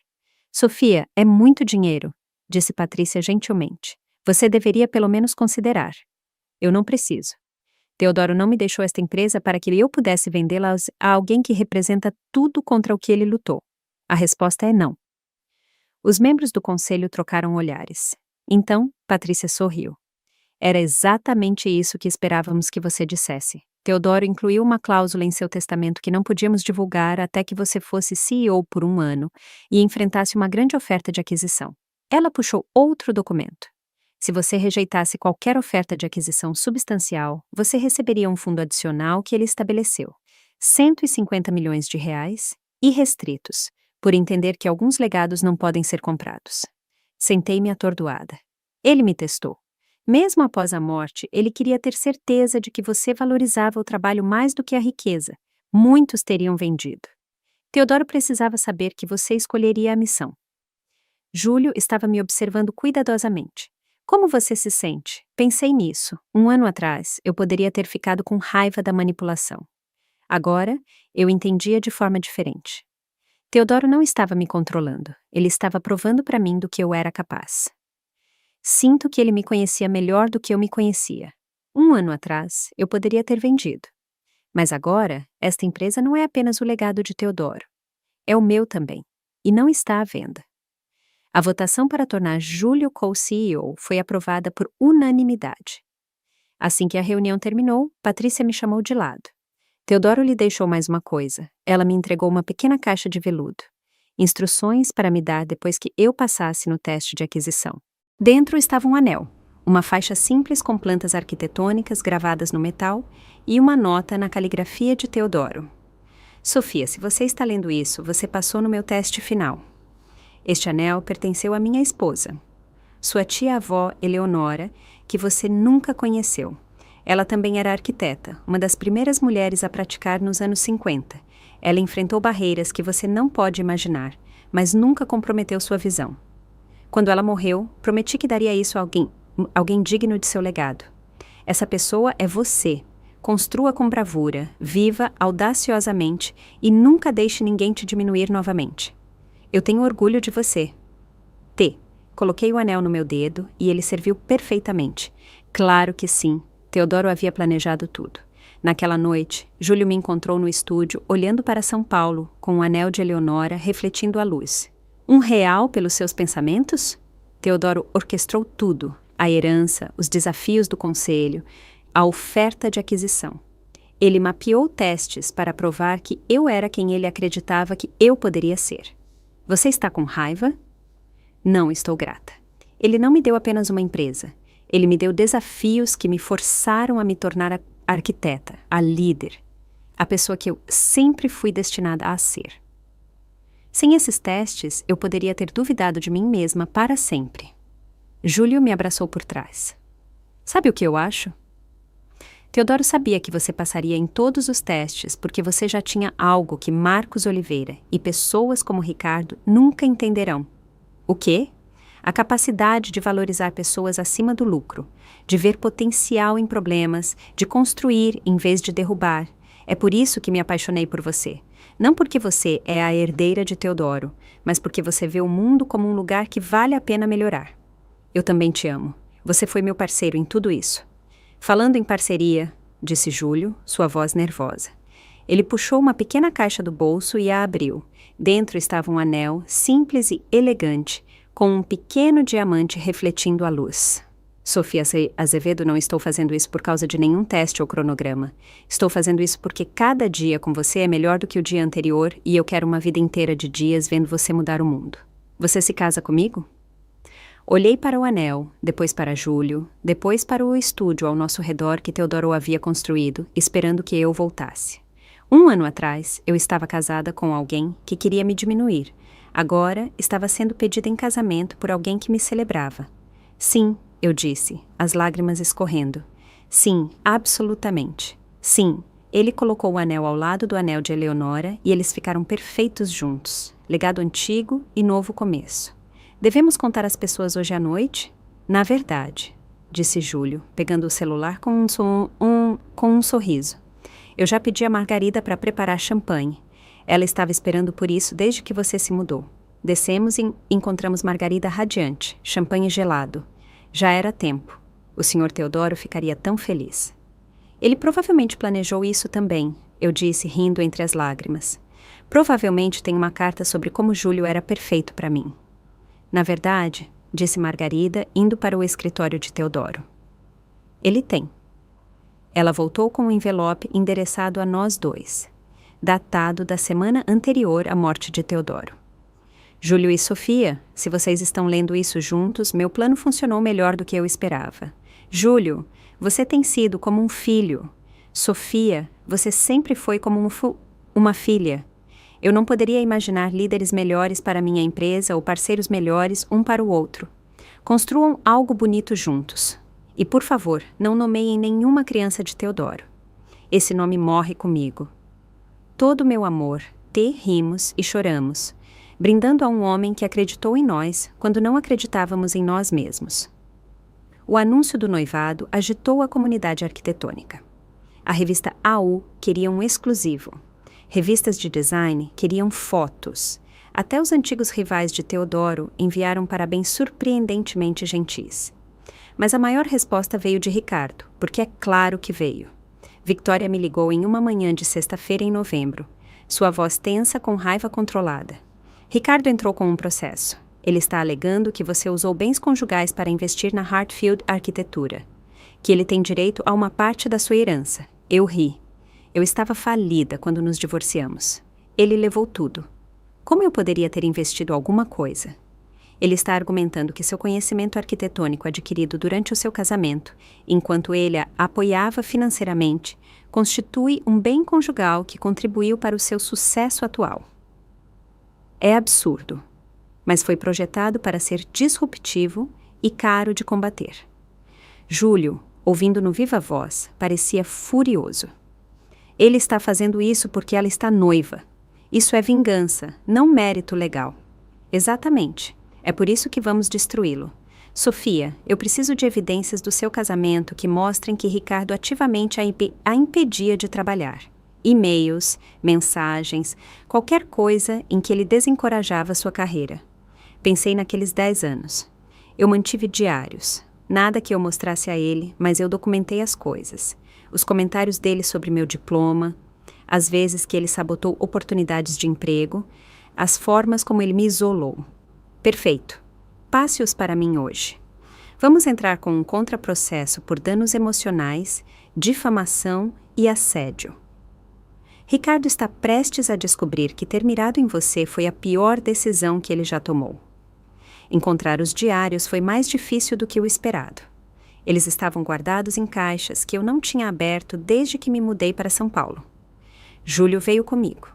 Sofia, é muito dinheiro, disse Patrícia gentilmente. Você deveria pelo menos considerar. Eu não preciso. Teodoro não me deixou esta empresa para que eu pudesse vendê-la a alguém que representa tudo contra o que ele lutou. A resposta é não. Os membros do conselho trocaram olhares. Então, Patrícia sorriu. Era exatamente isso que esperávamos que você dissesse. Teodoro incluiu uma cláusula em seu testamento que não podíamos divulgar até que você fosse CEO por 1 ano e enfrentasse uma grande oferta de aquisição. Ela puxou outro documento. Se você rejeitasse qualquer oferta de aquisição substancial, você receberia um fundo adicional que ele estabeleceu, 150 milhões de reais, irrestritos, por entender que alguns legados não podem ser comprados. Sentei-me atordoada. Ele me testou. Mesmo após a morte, ele queria ter certeza de que você valorizava o trabalho mais do que a riqueza. Muitos teriam vendido. Teodoro precisava saber que você escolheria a missão. Júlio estava me observando cuidadosamente. Como você se sente? Pensei nisso. 1 ano atrás, eu poderia ter ficado com raiva da manipulação. Agora, eu entendia de forma diferente. Teodoro não estava me controlando. Ele estava provando para mim do que eu era capaz. Sinto que ele me conhecia melhor do que eu me conhecia. 1 ano atrás, eu poderia ter vendido. Mas agora, esta empresa não é apenas o legado de Teodoro. É o meu também. E não está à venda. A votação para tornar Júlio co-CEO foi aprovada por unanimidade. Assim que a reunião terminou, Patrícia me chamou de lado. Teodoro lhe deixou mais uma coisa. Ela me entregou uma pequena caixa de veludo. Instruções para me dar depois que eu passasse no teste de aquisição. Dentro estava um anel, uma faixa simples com plantas arquitetônicas gravadas no metal e uma nota na caligrafia de Teodoro. Sofia, se você está lendo isso, você passou no meu teste final. Este anel pertenceu à minha esposa, sua tia-avó Eleonora, que você nunca conheceu. Ela também era arquiteta, uma das primeiras mulheres a praticar nos anos 50. Ela enfrentou barreiras que você não pode imaginar, mas nunca comprometeu sua visão. Quando ela morreu, prometi que daria isso a alguém digno de seu legado. Essa pessoa é você. Construa com bravura, viva audaciosamente e nunca deixe ninguém te diminuir novamente. Eu tenho orgulho de você. Coloquei o anel no meu dedo e ele serviu perfeitamente. Claro que sim, Teodoro havia planejado tudo. Naquela noite, Júlio me encontrou no estúdio olhando para São Paulo, com o anel de Eleonora refletindo a luz. R$ 1 pelos seus pensamentos? Teodoro orquestrou tudo: a herança, os desafios do conselho, a oferta de aquisição. Ele mapeou testes para provar que eu era quem ele acreditava que eu poderia ser. Você está com raiva? Não estou grata. Ele não me deu apenas uma empresa. Ele me deu desafios que me forçaram a me tornar a arquiteta, a líder, a pessoa que eu sempre fui destinada a ser. Sem esses testes, eu poderia ter duvidado de mim mesma para sempre. Júlio me abraçou por trás. Sabe o que eu acho? Teodoro sabia que você passaria em todos os testes porque você já tinha algo que Marcos Oliveira e pessoas como Ricardo nunca entenderão. O quê? A capacidade de valorizar pessoas acima do lucro, de ver potencial em problemas, de construir em vez de derrubar. É por isso que me apaixonei por você. Não porque você é a herdeira de Teodoro, mas porque você vê o mundo como um lugar que vale a pena melhorar. Eu também te amo. Você foi meu parceiro em tudo isso. Falando em parceria, disse Júlio, sua voz nervosa. Ele puxou uma pequena caixa do bolso e a abriu. Dentro estava um anel simples e elegante, com um pequeno diamante refletindo a luz. Sofia Azevedo, não estou fazendo isso por causa de nenhum teste ou cronograma. Estou fazendo isso porque cada dia com você é melhor do que o dia anterior e eu quero uma vida inteira de dias vendo você mudar o mundo. Você se casa comigo? Olhei para o anel, depois para Júlio, depois para o estúdio ao nosso redor que Teodoro havia construído, esperando que eu voltasse. 1 ano atrás, eu estava casada com alguém que queria me diminuir. Agora, estava sendo pedida em casamento por alguém que me celebrava. Sim, eu disse, as lágrimas escorrendo. Sim, absolutamente. Sim, ele colocou o anel ao lado do anel de Eleonora e eles ficaram perfeitos juntos. Legado antigo e novo começo. Devemos contar às pessoas hoje à noite? Na verdade, disse Júlio, pegando o celular com um sorriso. Eu já pedi a Margarida para preparar champanhe. Ela estava esperando por isso desde que você se mudou. Descemos e encontramos Margarida radiante, champanhe gelado. Já era tempo. O Sr. Teodoro ficaria tão feliz. Ele provavelmente planejou isso também, eu disse, rindo entre as lágrimas. Provavelmente tem uma carta sobre como Júlio era perfeito para mim. Na verdade, disse Margarida, indo para o escritório de Teodoro. Ele tem. Ela voltou com um envelope endereçado a nós dois, datado da semana anterior à morte de Teodoro. Júlio e Sofia, se vocês estão lendo isso juntos, meu plano funcionou melhor do que eu esperava. Júlio, você tem sido como um filho. Sofia, você sempre foi como uma filha. Eu não poderia imaginar líderes melhores para minha empresa ou parceiros melhores um para o outro. Construam algo bonito juntos. E, por favor, não nomeiem nenhuma criança de Teodoro. Esse nome morre comigo. Todo o meu amor, rimos e choramos, brindando a um homem que acreditou em nós quando não acreditávamos em nós mesmos. O anúncio do noivado agitou a comunidade arquitetônica. A revista AU queria um exclusivo. Revistas de design queriam fotos. Até os antigos rivais de Teodoro enviaram parabéns surpreendentemente gentis. Mas a maior resposta veio de Ricardo, porque é claro que veio. Victoria me ligou em uma manhã de sexta-feira em novembro, sua voz tensa com raiva controlada. Ricardo entrou com um processo. Ele está alegando que você usou bens conjugais para investir na Hartfield Arquitetura, que ele tem direito a uma parte da sua herança. Eu ri. Eu estava falida quando nos divorciamos. Ele levou tudo. Como eu poderia ter investido alguma coisa? Ele está argumentando que seu conhecimento arquitetônico adquirido durante o seu casamento, enquanto ele a apoiava financeiramente, constitui um bem conjugal que contribuiu para o seu sucesso atual. É absurdo, mas foi projetado para ser disruptivo e caro de combater. Júlio, ouvindo no viva voz, parecia furioso. Ele está fazendo isso porque ela está noiva. Isso é vingança, não mérito legal. Exatamente. É por isso que vamos destruí-lo. Sofia, eu preciso de evidências do seu casamento que mostrem que Ricardo ativamente a impedia de trabalhar. E-mails, mensagens, qualquer coisa em que ele desencorajava sua carreira. Pensei naqueles 10 anos. Eu mantive diários. Nada que eu mostrasse a ele, mas eu documentei as coisas. Os comentários dele sobre meu diploma, as vezes que ele sabotou oportunidades de emprego, as formas como ele me isolou. Perfeito. Passe-os para mim hoje. Vamos entrar com um contraprocesso por danos emocionais, difamação e assédio. Ricardo está prestes a descobrir que ter mirado em você foi a pior decisão que ele já tomou. Encontrar os diários foi mais difícil do que o esperado. Eles estavam guardados em caixas que eu não tinha aberto desde que me mudei para São Paulo. Júlio veio comigo.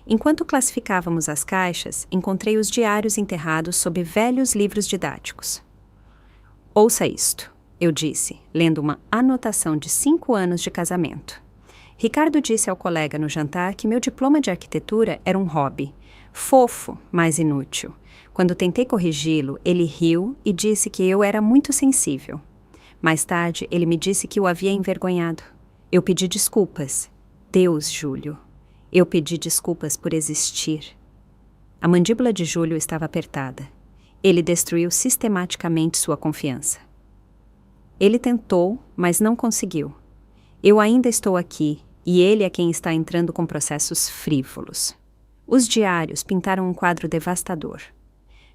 Enquanto classificávamos as caixas, encontrei os diários enterrados sob velhos livros didáticos. Ouça isto, eu disse, lendo uma anotação de 5 anos de casamento. Ricardo disse ao colega no jantar que meu diploma de arquitetura era um hobby, fofo, mas inútil. Quando tentei corrigi-lo, ele riu e disse que eu era muito sensível. Mais tarde, ele me disse que o havia envergonhado. Eu pedi desculpas. Deus, Júlio. Eu pedi desculpas por existir. A mandíbula de Júlio estava apertada. Ele destruiu sistematicamente sua confiança. Ele tentou, mas não conseguiu. Eu ainda estou aqui, e ele é quem está entrando com processos frívolos. Os diários pintaram um quadro devastador.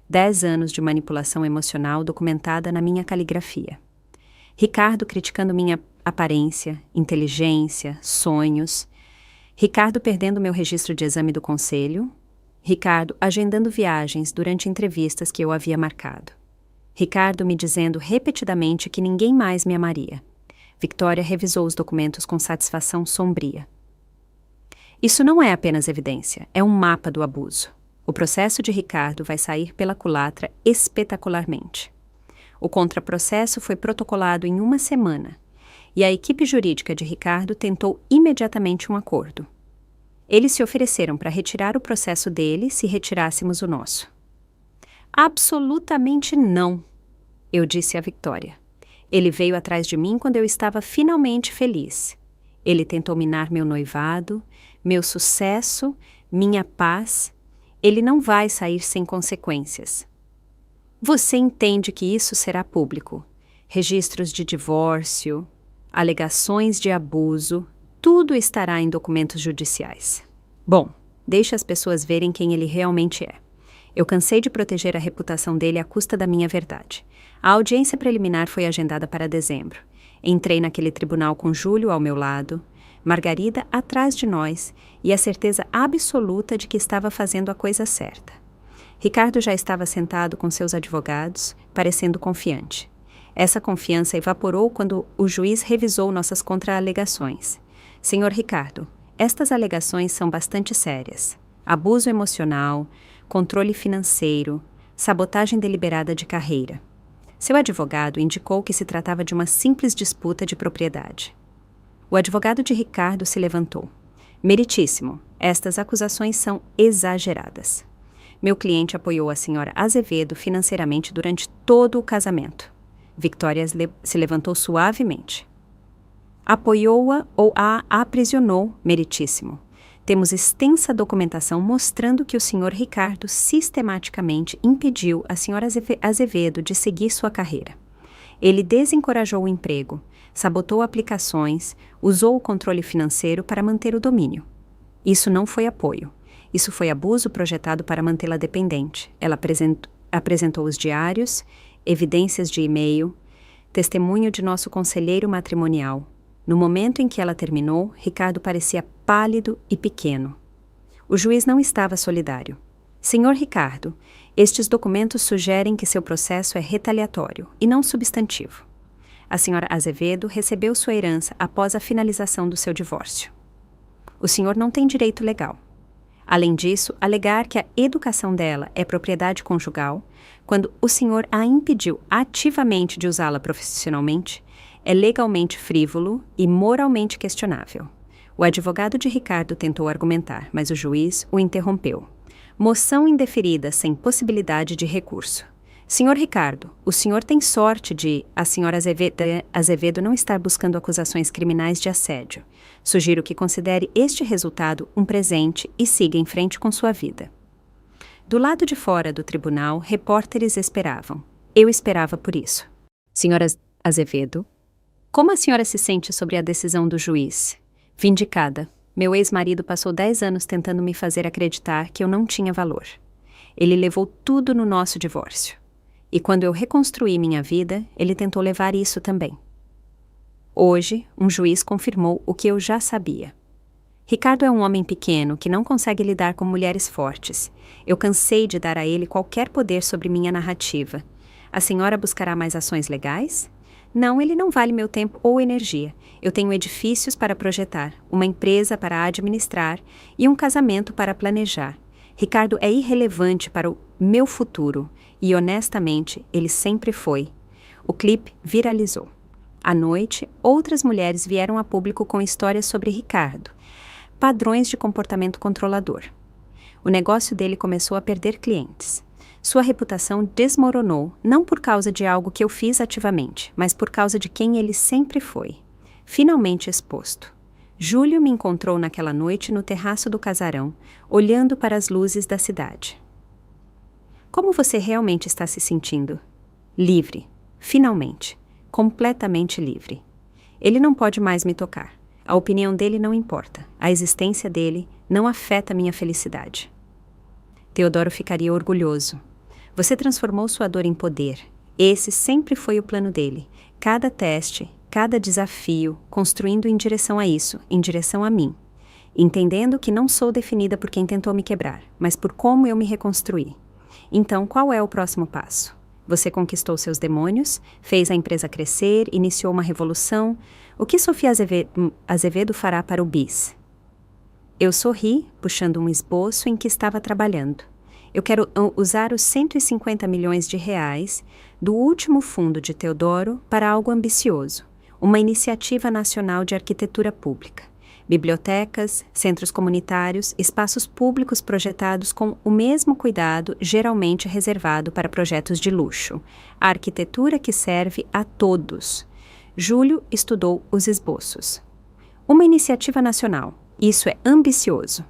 10 anos de manipulação emocional documentada na minha caligrafia. Ricardo criticando minha aparência, inteligência, sonhos. Ricardo perdendo meu registro de exame do conselho. Ricardo agendando viagens durante entrevistas que eu havia marcado. Ricardo me dizendo repetidamente que ninguém mais me amaria. Victoria revisou os documentos com satisfação sombria. Isso não é apenas evidência, é um mapa do abuso. O processo de Ricardo vai sair pela culatra espetacularmente. O contraprocesso foi protocolado em 1 semana, e a equipe jurídica de Ricardo tentou imediatamente um acordo. Eles se ofereceram para retirar o processo dele se retirássemos o nosso. Absolutamente não, eu disse a Victoria. Ele veio atrás de mim quando eu estava finalmente feliz. Ele tentou minar meu noivado, meu sucesso, minha paz. Ele não vai sair sem consequências. Você entende que isso será público. Registros de divórcio, alegações de abuso, tudo estará em documentos judiciais. Bom, deixe as pessoas verem quem ele realmente é. Eu cansei de proteger a reputação dele à custa da minha verdade. A audiência preliminar foi agendada para dezembro. Entrei naquele tribunal com Júlio ao meu lado, Margarida atrás de nós e a certeza absoluta de que estava fazendo a coisa certa. Ricardo já estava sentado com seus advogados, parecendo confiante. Essa confiança evaporou quando o juiz revisou nossas contra-alegações. Senhor Ricardo, estas alegações são bastante sérias. Abuso emocional, controle financeiro, sabotagem deliberada de carreira. Seu advogado indicou que se tratava de uma simples disputa de propriedade. O advogado de Ricardo se levantou. Meritíssimo, estas acusações são exageradas. Meu cliente apoiou a senhora Azevedo financeiramente durante todo o casamento. Victoria se levantou suavemente. Apoiou-a ou a aprisionou, meritíssimo. Temos extensa documentação mostrando que o senhor Ricardo sistematicamente impediu a senhora Azevedo de seguir sua carreira. Ele desencorajou o emprego, sabotou aplicações, usou o controle financeiro para manter o domínio. Isso não foi apoio. Isso foi abuso projetado para mantê-la dependente. Ela apresentou os diários, evidências de e-mail, testemunho de nosso conselheiro matrimonial. No momento em que ela terminou, Ricardo parecia pálido e pequeno. O juiz não estava solidário. Senhor Ricardo, estes documentos sugerem que seu processo é retaliatório e não substantivo. A senhora Azevedo recebeu sua herança após a finalização do seu divórcio. O senhor não tem direito legal. Além disso, alegar que a educação dela é propriedade conjugal, quando o senhor a impediu ativamente de usá-la profissionalmente, é legalmente frívolo e moralmente questionável. O advogado de Ricardo tentou argumentar, mas o juiz o interrompeu. Moção indeferida sem possibilidade de recurso. Senhor Ricardo, o senhor tem sorte de a senhora Azevedo não estar buscando acusações criminais de assédio. Sugiro que considere este resultado um presente e siga em frente com sua vida. Do lado de fora do tribunal, repórteres esperavam. Eu esperava por isso. Senhora Azevedo, Como a senhora se sente sobre a decisão do juiz? Vindicada. Meu ex-marido passou 10 anos tentando me fazer acreditar que eu não tinha valor. Ele levou tudo no nosso divórcio. E quando eu reconstruí minha vida, ele tentou levar isso também. Hoje, um juiz confirmou o que eu já sabia. Ricardo é um homem pequeno que não consegue lidar com mulheres fortes. Eu cansei de dar a ele qualquer poder sobre minha narrativa. A senhora buscará mais ações legais? Não, ele não vale meu tempo ou energia. Eu tenho edifícios para projetar, uma empresa para administrar e um casamento para planejar. Ricardo é irrelevante para o meu futuro e, honestamente, ele sempre foi. O clipe viralizou. À noite, outras mulheres vieram a público com histórias sobre Ricardo. Padrões de comportamento controlador. O negócio dele começou a perder clientes. Sua reputação desmoronou, não por causa de algo que eu fiz ativamente, mas por causa de quem ele sempre foi. Finalmente exposto. Júlio me encontrou naquela noite no terraço do casarão, olhando para as luzes da cidade. Como você realmente está se sentindo? Livre. Finalmente. Completamente livre. Ele não pode mais me tocar. A opinião dele não importa. A existência dele não afeta minha felicidade. Teodoro ficaria orgulhoso. Você transformou sua dor em poder. Esse sempre foi o plano dele. Cada teste, cada desafio, construindo em direção a isso, em direção a mim. Entendendo que não sou definida por quem tentou me quebrar, mas por como eu me reconstruí. Então, qual é o próximo passo? Você conquistou seus demônios, fez a empresa crescer, iniciou uma revolução. O que Sofia Azevedo fará para o BIS? Eu sorri, puxando um esboço em que estava trabalhando. Eu quero usar os 150 milhões de reais do último fundo de Teodoro para algo ambicioso, uma iniciativa nacional de arquitetura pública. Bibliotecas, centros comunitários, espaços públicos projetados com o mesmo cuidado geralmente reservado para projetos de luxo. A arquitetura que serve a todos. Júlio estudou os esboços. Uma iniciativa nacional. Isso é ambicioso.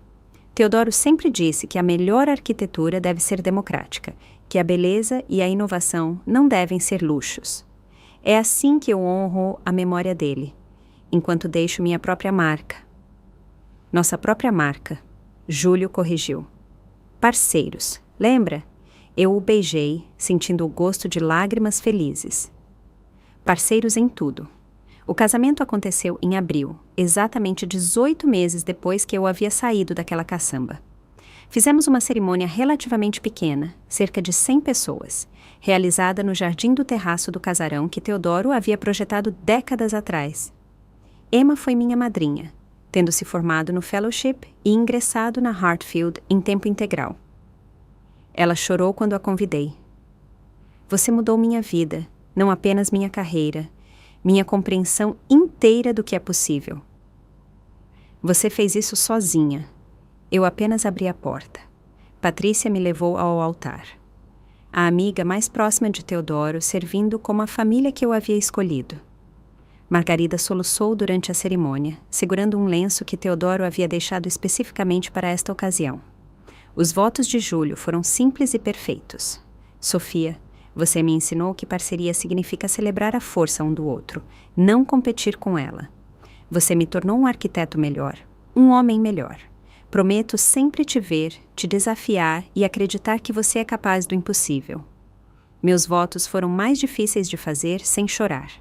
Teodoro sempre disse que a melhor arquitetura deve ser democrática, que a beleza e a inovação não devem ser luxos. É assim que eu honro a memória dele, enquanto deixo minha própria marca. Nossa própria marca. Júlio corrigiu. Parceiros, lembra? Eu o beijei, sentindo o gosto de lágrimas felizes. Parceiros em tudo. O casamento aconteceu em abril, exatamente 18 meses depois que eu havia saído daquela caçamba. Fizemos uma cerimônia relativamente pequena, cerca de 100 pessoas, realizada no jardim do terraço do casarão que Teodoro havia projetado décadas atrás. Emma foi minha madrinha, tendo se formado no Fellowship e ingressado na Hartfield em tempo integral. Ela chorou quando a convidei. Você mudou minha vida, não apenas minha carreira, minha compreensão inteira do que é possível. Você fez isso sozinha. Eu apenas abri a porta. Patrícia me levou ao altar. A amiga mais próxima de Teodoro servindo como a família que eu havia escolhido. Margarida soluçou durante a cerimônia, segurando um lenço que Teodoro havia deixado especificamente para esta ocasião. Os votos de Júlio foram simples e perfeitos. Sofia, você me ensinou que parceria significa celebrar a força um do outro, não competir com ela. Você me tornou um arquiteto melhor, um homem melhor. Prometo sempre te ver, te desafiar e acreditar que você é capaz do impossível. Meus votos foram mais difíceis de fazer sem chorar.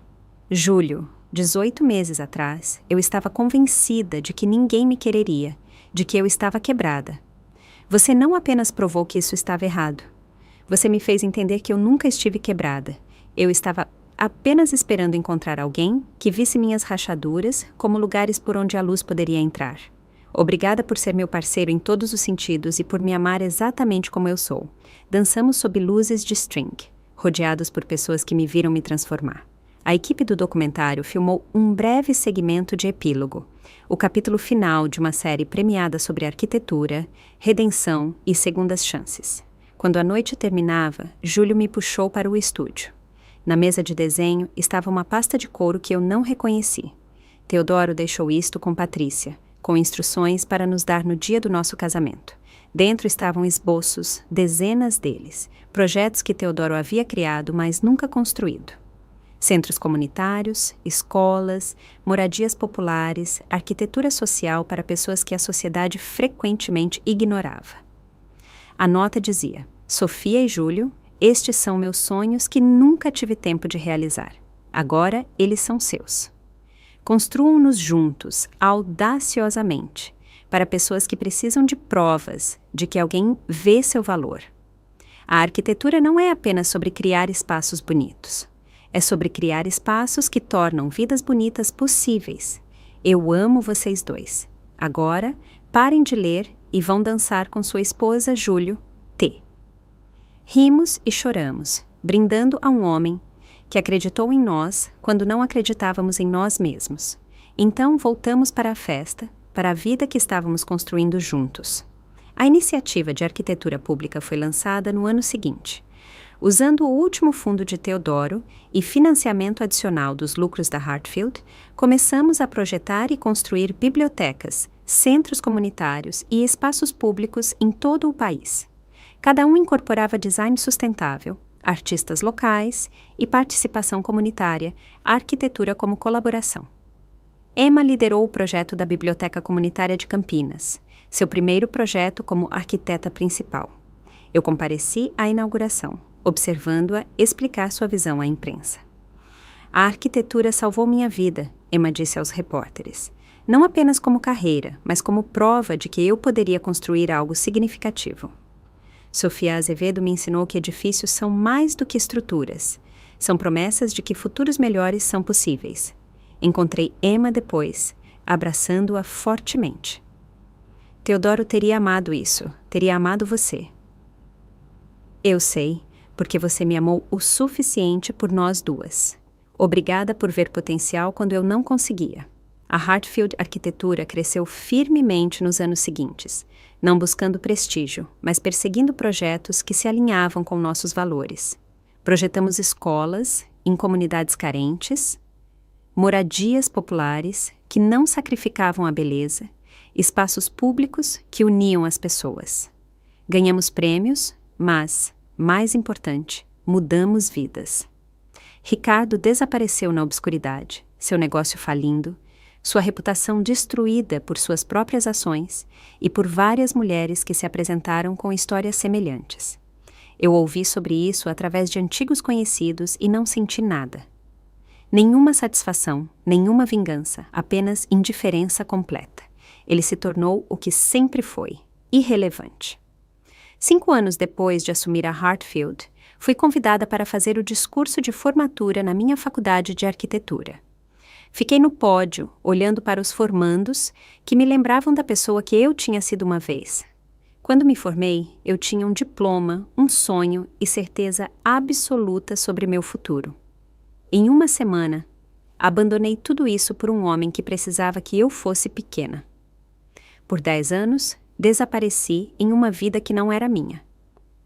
Júlio, 18 meses atrás, eu estava convencida de que ninguém me quereria, de que eu estava quebrada. Você não apenas provou que isso estava errado. Você me fez entender que eu nunca estive quebrada. Eu estava apenas esperando encontrar alguém que visse minhas rachaduras como lugares por onde a luz poderia entrar. Obrigada por ser meu parceiro em todos os sentidos e por me amar exatamente como eu sou. Dançamos sob luzes de string, rodeados por pessoas que me viram me transformar. A equipe do documentário filmou um breve segmento de epílogo, o capítulo final de uma série premiada sobre arquitetura, redenção e segundas chances. Quando a noite terminava, Júlio me puxou para o estúdio. Na mesa de desenho estava uma pasta de couro que eu não reconheci. Teodoro deixou isto com Patrícia, com instruções para nos dar no dia do nosso casamento. Dentro estavam esboços, dezenas deles, projetos que Teodoro havia criado, mas nunca construído. Centros comunitários, escolas, moradias populares, arquitetura social para pessoas que a sociedade frequentemente ignorava. A nota dizia: Sofia e Júlio, estes são meus sonhos que nunca tive tempo de realizar. Agora eles são seus. Construam-nos juntos, audaciosamente, para pessoas que precisam de provas de que alguém vê seu valor. A arquitetura não é apenas sobre criar espaços bonitos. É sobre criar espaços que tornam vidas bonitas possíveis. Eu amo vocês dois. Agora, parem de ler e vão dançar com sua esposa, Júlio, T. Rimos e choramos, brindando a um homem que acreditou em nós quando não acreditávamos em nós mesmos. Então voltamos para a festa, para a vida que estávamos construindo juntos. A iniciativa de arquitetura pública foi lançada no ano seguinte. Usando o último fundo de Teodoro e financiamento adicional dos lucros da Hartfield, começamos a projetar e construir bibliotecas, centros comunitários e espaços públicos em todo o país. Cada um incorporava design sustentável, artistas locais e participação comunitária, arquitetura como colaboração. Emma liderou o projeto da Biblioteca Comunitária de Campinas, seu primeiro projeto como arquiteta principal. Eu compareci à inauguração, observando-a explicar sua visão à imprensa. A arquitetura salvou minha vida, Emma disse aos repórteres. Não apenas como carreira, mas como prova de que eu poderia construir algo significativo. Sofia Azevedo me ensinou que edifícios são mais do que estruturas. São promessas de que futuros melhores são possíveis. Encontrei Emma depois, abraçando-a fortemente. Teodoro teria amado isso, teria amado você. Eu sei, porque você me amou o suficiente por nós duas. Obrigada por ver potencial quando eu não conseguia. A Hartfield Arquitetura cresceu firmemente nos anos seguintes, não buscando prestígio, mas perseguindo projetos que se alinhavam com nossos valores. Projetamos escolas em comunidades carentes, moradias populares que não sacrificavam a beleza, espaços públicos que uniam as pessoas. Ganhamos prêmios, mas, mais importante, mudamos vidas. Ricardo desapareceu na obscuridade, seu negócio falindo, sua reputação destruída por suas próprias ações e por várias mulheres que se apresentaram com histórias semelhantes. Eu ouvi sobre isso através de antigos conhecidos e não senti nada. Nenhuma satisfação, nenhuma vingança, apenas indiferença completa. Ele se tornou o que sempre foi, irrelevante. 5 anos depois de assumir a Hartfield, fui convidada para fazer o discurso de formatura na minha faculdade de arquitetura. Fiquei no pódio, olhando para os formandos, que me lembravam da pessoa que eu tinha sido uma vez. Quando me formei, eu tinha um diploma, um sonho e certeza absoluta sobre meu futuro. Em uma semana, abandonei tudo isso por um homem que precisava que eu fosse pequena. Por 10 anos, desapareci em uma vida que não era minha.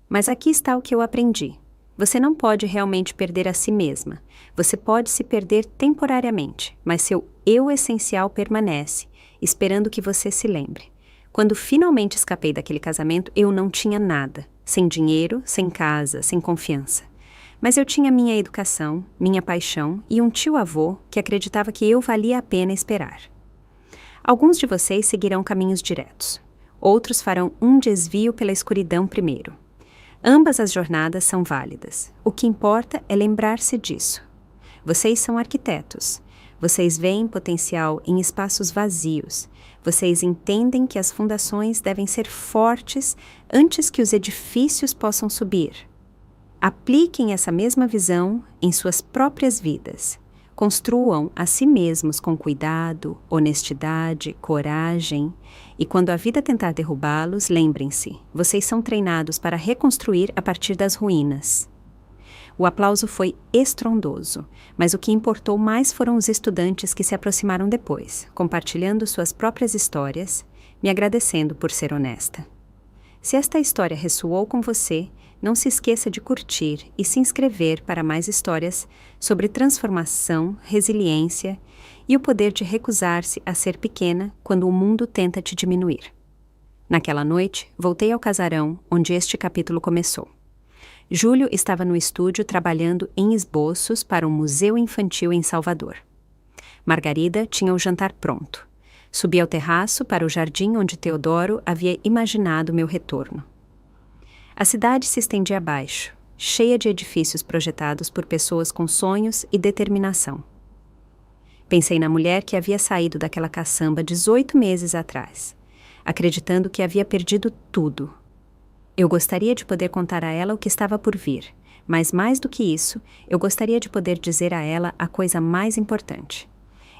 Mas aqui está o que eu aprendi. Você não pode realmente perder a si mesma. Você pode se perder temporariamente, mas seu eu essencial permanece, esperando que você se lembre. Quando finalmente escapei daquele casamento, eu não tinha nada. Sem dinheiro, sem casa, sem confiança. Mas eu tinha minha educação, minha paixão e um tio-avô que acreditava que eu valia a pena esperar. Alguns de vocês seguirão caminhos diretos. Outros farão um desvio pela escuridão primeiro. Ambas as jornadas são válidas. O que importa é lembrar-se disso. Vocês são arquitetos. Vocês veem potencial em espaços vazios. Vocês entendem que as fundações devem ser fortes antes que os edifícios possam subir. Apliquem essa mesma visão em suas próprias vidas. Construam a si mesmos com cuidado, honestidade, coragem. E quando a vida tentar derrubá-los, lembrem-se, vocês são treinados para reconstruir a partir das ruínas. O aplauso foi estrondoso, mas o que importou mais foram os estudantes que se aproximaram depois, compartilhando suas próprias histórias, me agradecendo por ser honesta. Se esta história ressoou com você, não se esqueça de curtir e se inscrever para mais histórias sobre transformação, resiliência e o poder de recusar-se a ser pequena quando o mundo tenta te diminuir. Naquela noite, voltei ao casarão onde este capítulo começou. Júlio estava no estúdio trabalhando em esboços para um museu infantil em Salvador. Margarida tinha o jantar pronto. Subi ao terraço para o jardim onde Teodoro havia imaginado meu retorno. A cidade se estendia abaixo, cheia de edifícios projetados por pessoas com sonhos e determinação. Pensei na mulher que havia saído daquela caçamba 18 meses atrás, acreditando que havia perdido tudo. Eu gostaria de poder contar a ela o que estava por vir, mas mais do que isso, eu gostaria de poder dizer a ela a coisa mais importante.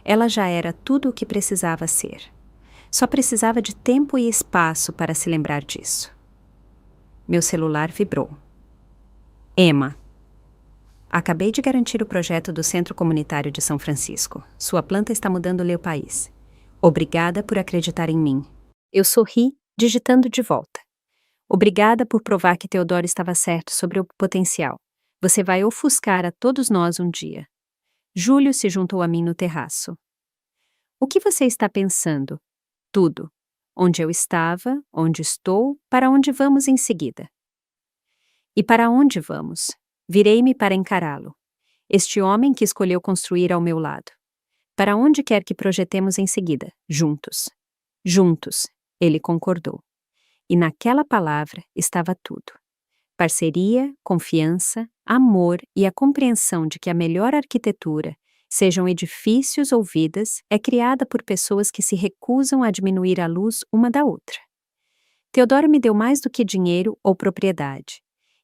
Ela já era tudo o que precisava ser. Só precisava de tempo e espaço para se lembrar disso. Meu celular vibrou. Emma. Acabei de garantir o projeto do Centro Comunitário de São Francisco. Sua planta está mudando o país. Obrigada por acreditar em mim. Eu sorri, digitando de volta. Obrigada por provar que Teodoro estava certo sobre o potencial. Você vai ofuscar a todos nós um dia. Júlio se juntou a mim no terraço. O que você está pensando? Tudo. Onde eu estava, onde estou, para onde vamos em seguida. E para onde vamos? Virei-me para encará-lo. Este homem que escolheu construir ao meu lado. Para onde quer que projetemos em seguida? Juntos. Juntos, ele concordou. E naquela palavra estava tudo. Parceria, confiança, amor e a compreensão de que a melhor arquitetura, sejam edifícios ou vidas, é criada por pessoas que se recusam a diminuir a luz uma da outra. Teodoro me deu mais do que dinheiro ou propriedade.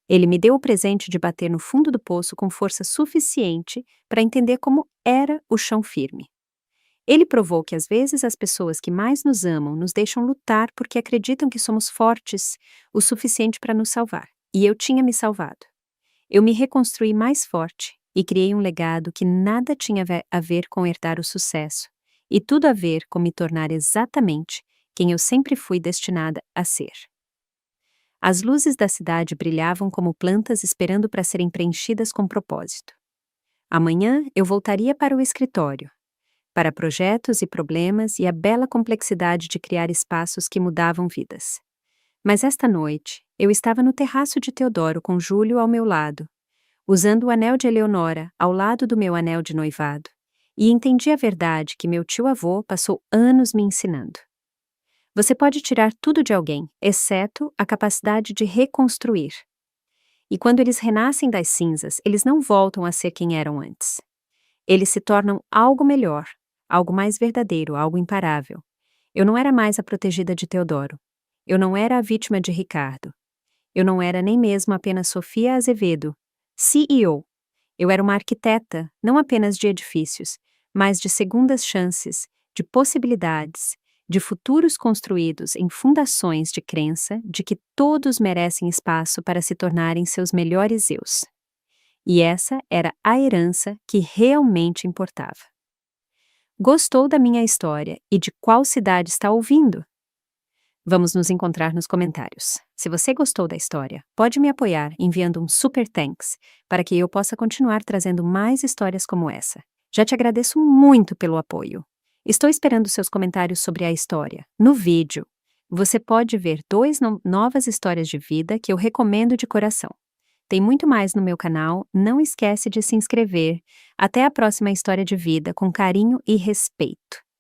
Ele me deu o presente de bater no fundo do poço com força suficiente para entender como era o chão firme. Ele provou que às vezes as pessoas que mais nos amam nos deixam lutar porque acreditam que somos fortes o suficiente para nos salvar. E eu tinha me salvado. Eu me reconstruí mais forte e criei um legado que nada tinha a ver com herdar o sucesso, e tudo a ver com me tornar exatamente quem eu sempre fui destinada a ser. As luzes da cidade brilhavam como plantas esperando para serem preenchidas com propósito. Amanhã eu voltaria para o escritório, para projetos e problemas e a bela complexidade de criar espaços que mudavam vidas. Mas esta noite, eu estava no terraço de Teodoro com Júlio ao meu lado, usando o anel de Eleonora ao lado do meu anel de noivado, e entendi a verdade que meu tio-avô passou anos me ensinando. Você pode tirar tudo de alguém, exceto a capacidade de reconstruir. E quando eles renascem das cinzas, eles não voltam a ser quem eram antes. Eles se tornam algo melhor, algo mais verdadeiro, algo imparável. Eu não era mais a protegida de Teodoro. Eu não era a vítima de Ricardo. Eu não era nem mesmo apenas Sofia Azevedo, CEO. Eu era uma arquiteta, não apenas de edifícios, mas de segundas chances, de possibilidades, de futuros construídos em fundações de crença de que todos merecem espaço para se tornarem seus melhores eus. E essa era a herança que realmente importava. Gostou da minha história e de qual cidade está ouvindo? Vamos nos encontrar nos comentários. Se você gostou da história, pode me apoiar enviando um super thanks para que eu possa continuar trazendo mais histórias como essa. Já te agradeço muito pelo apoio. Estou esperando seus comentários sobre a história. No vídeo, você pode ver 2 novas histórias de vida que eu recomendo de coração. Tem muito mais no meu canal, não esquece de se inscrever. Até a próxima história de vida com carinho e respeito.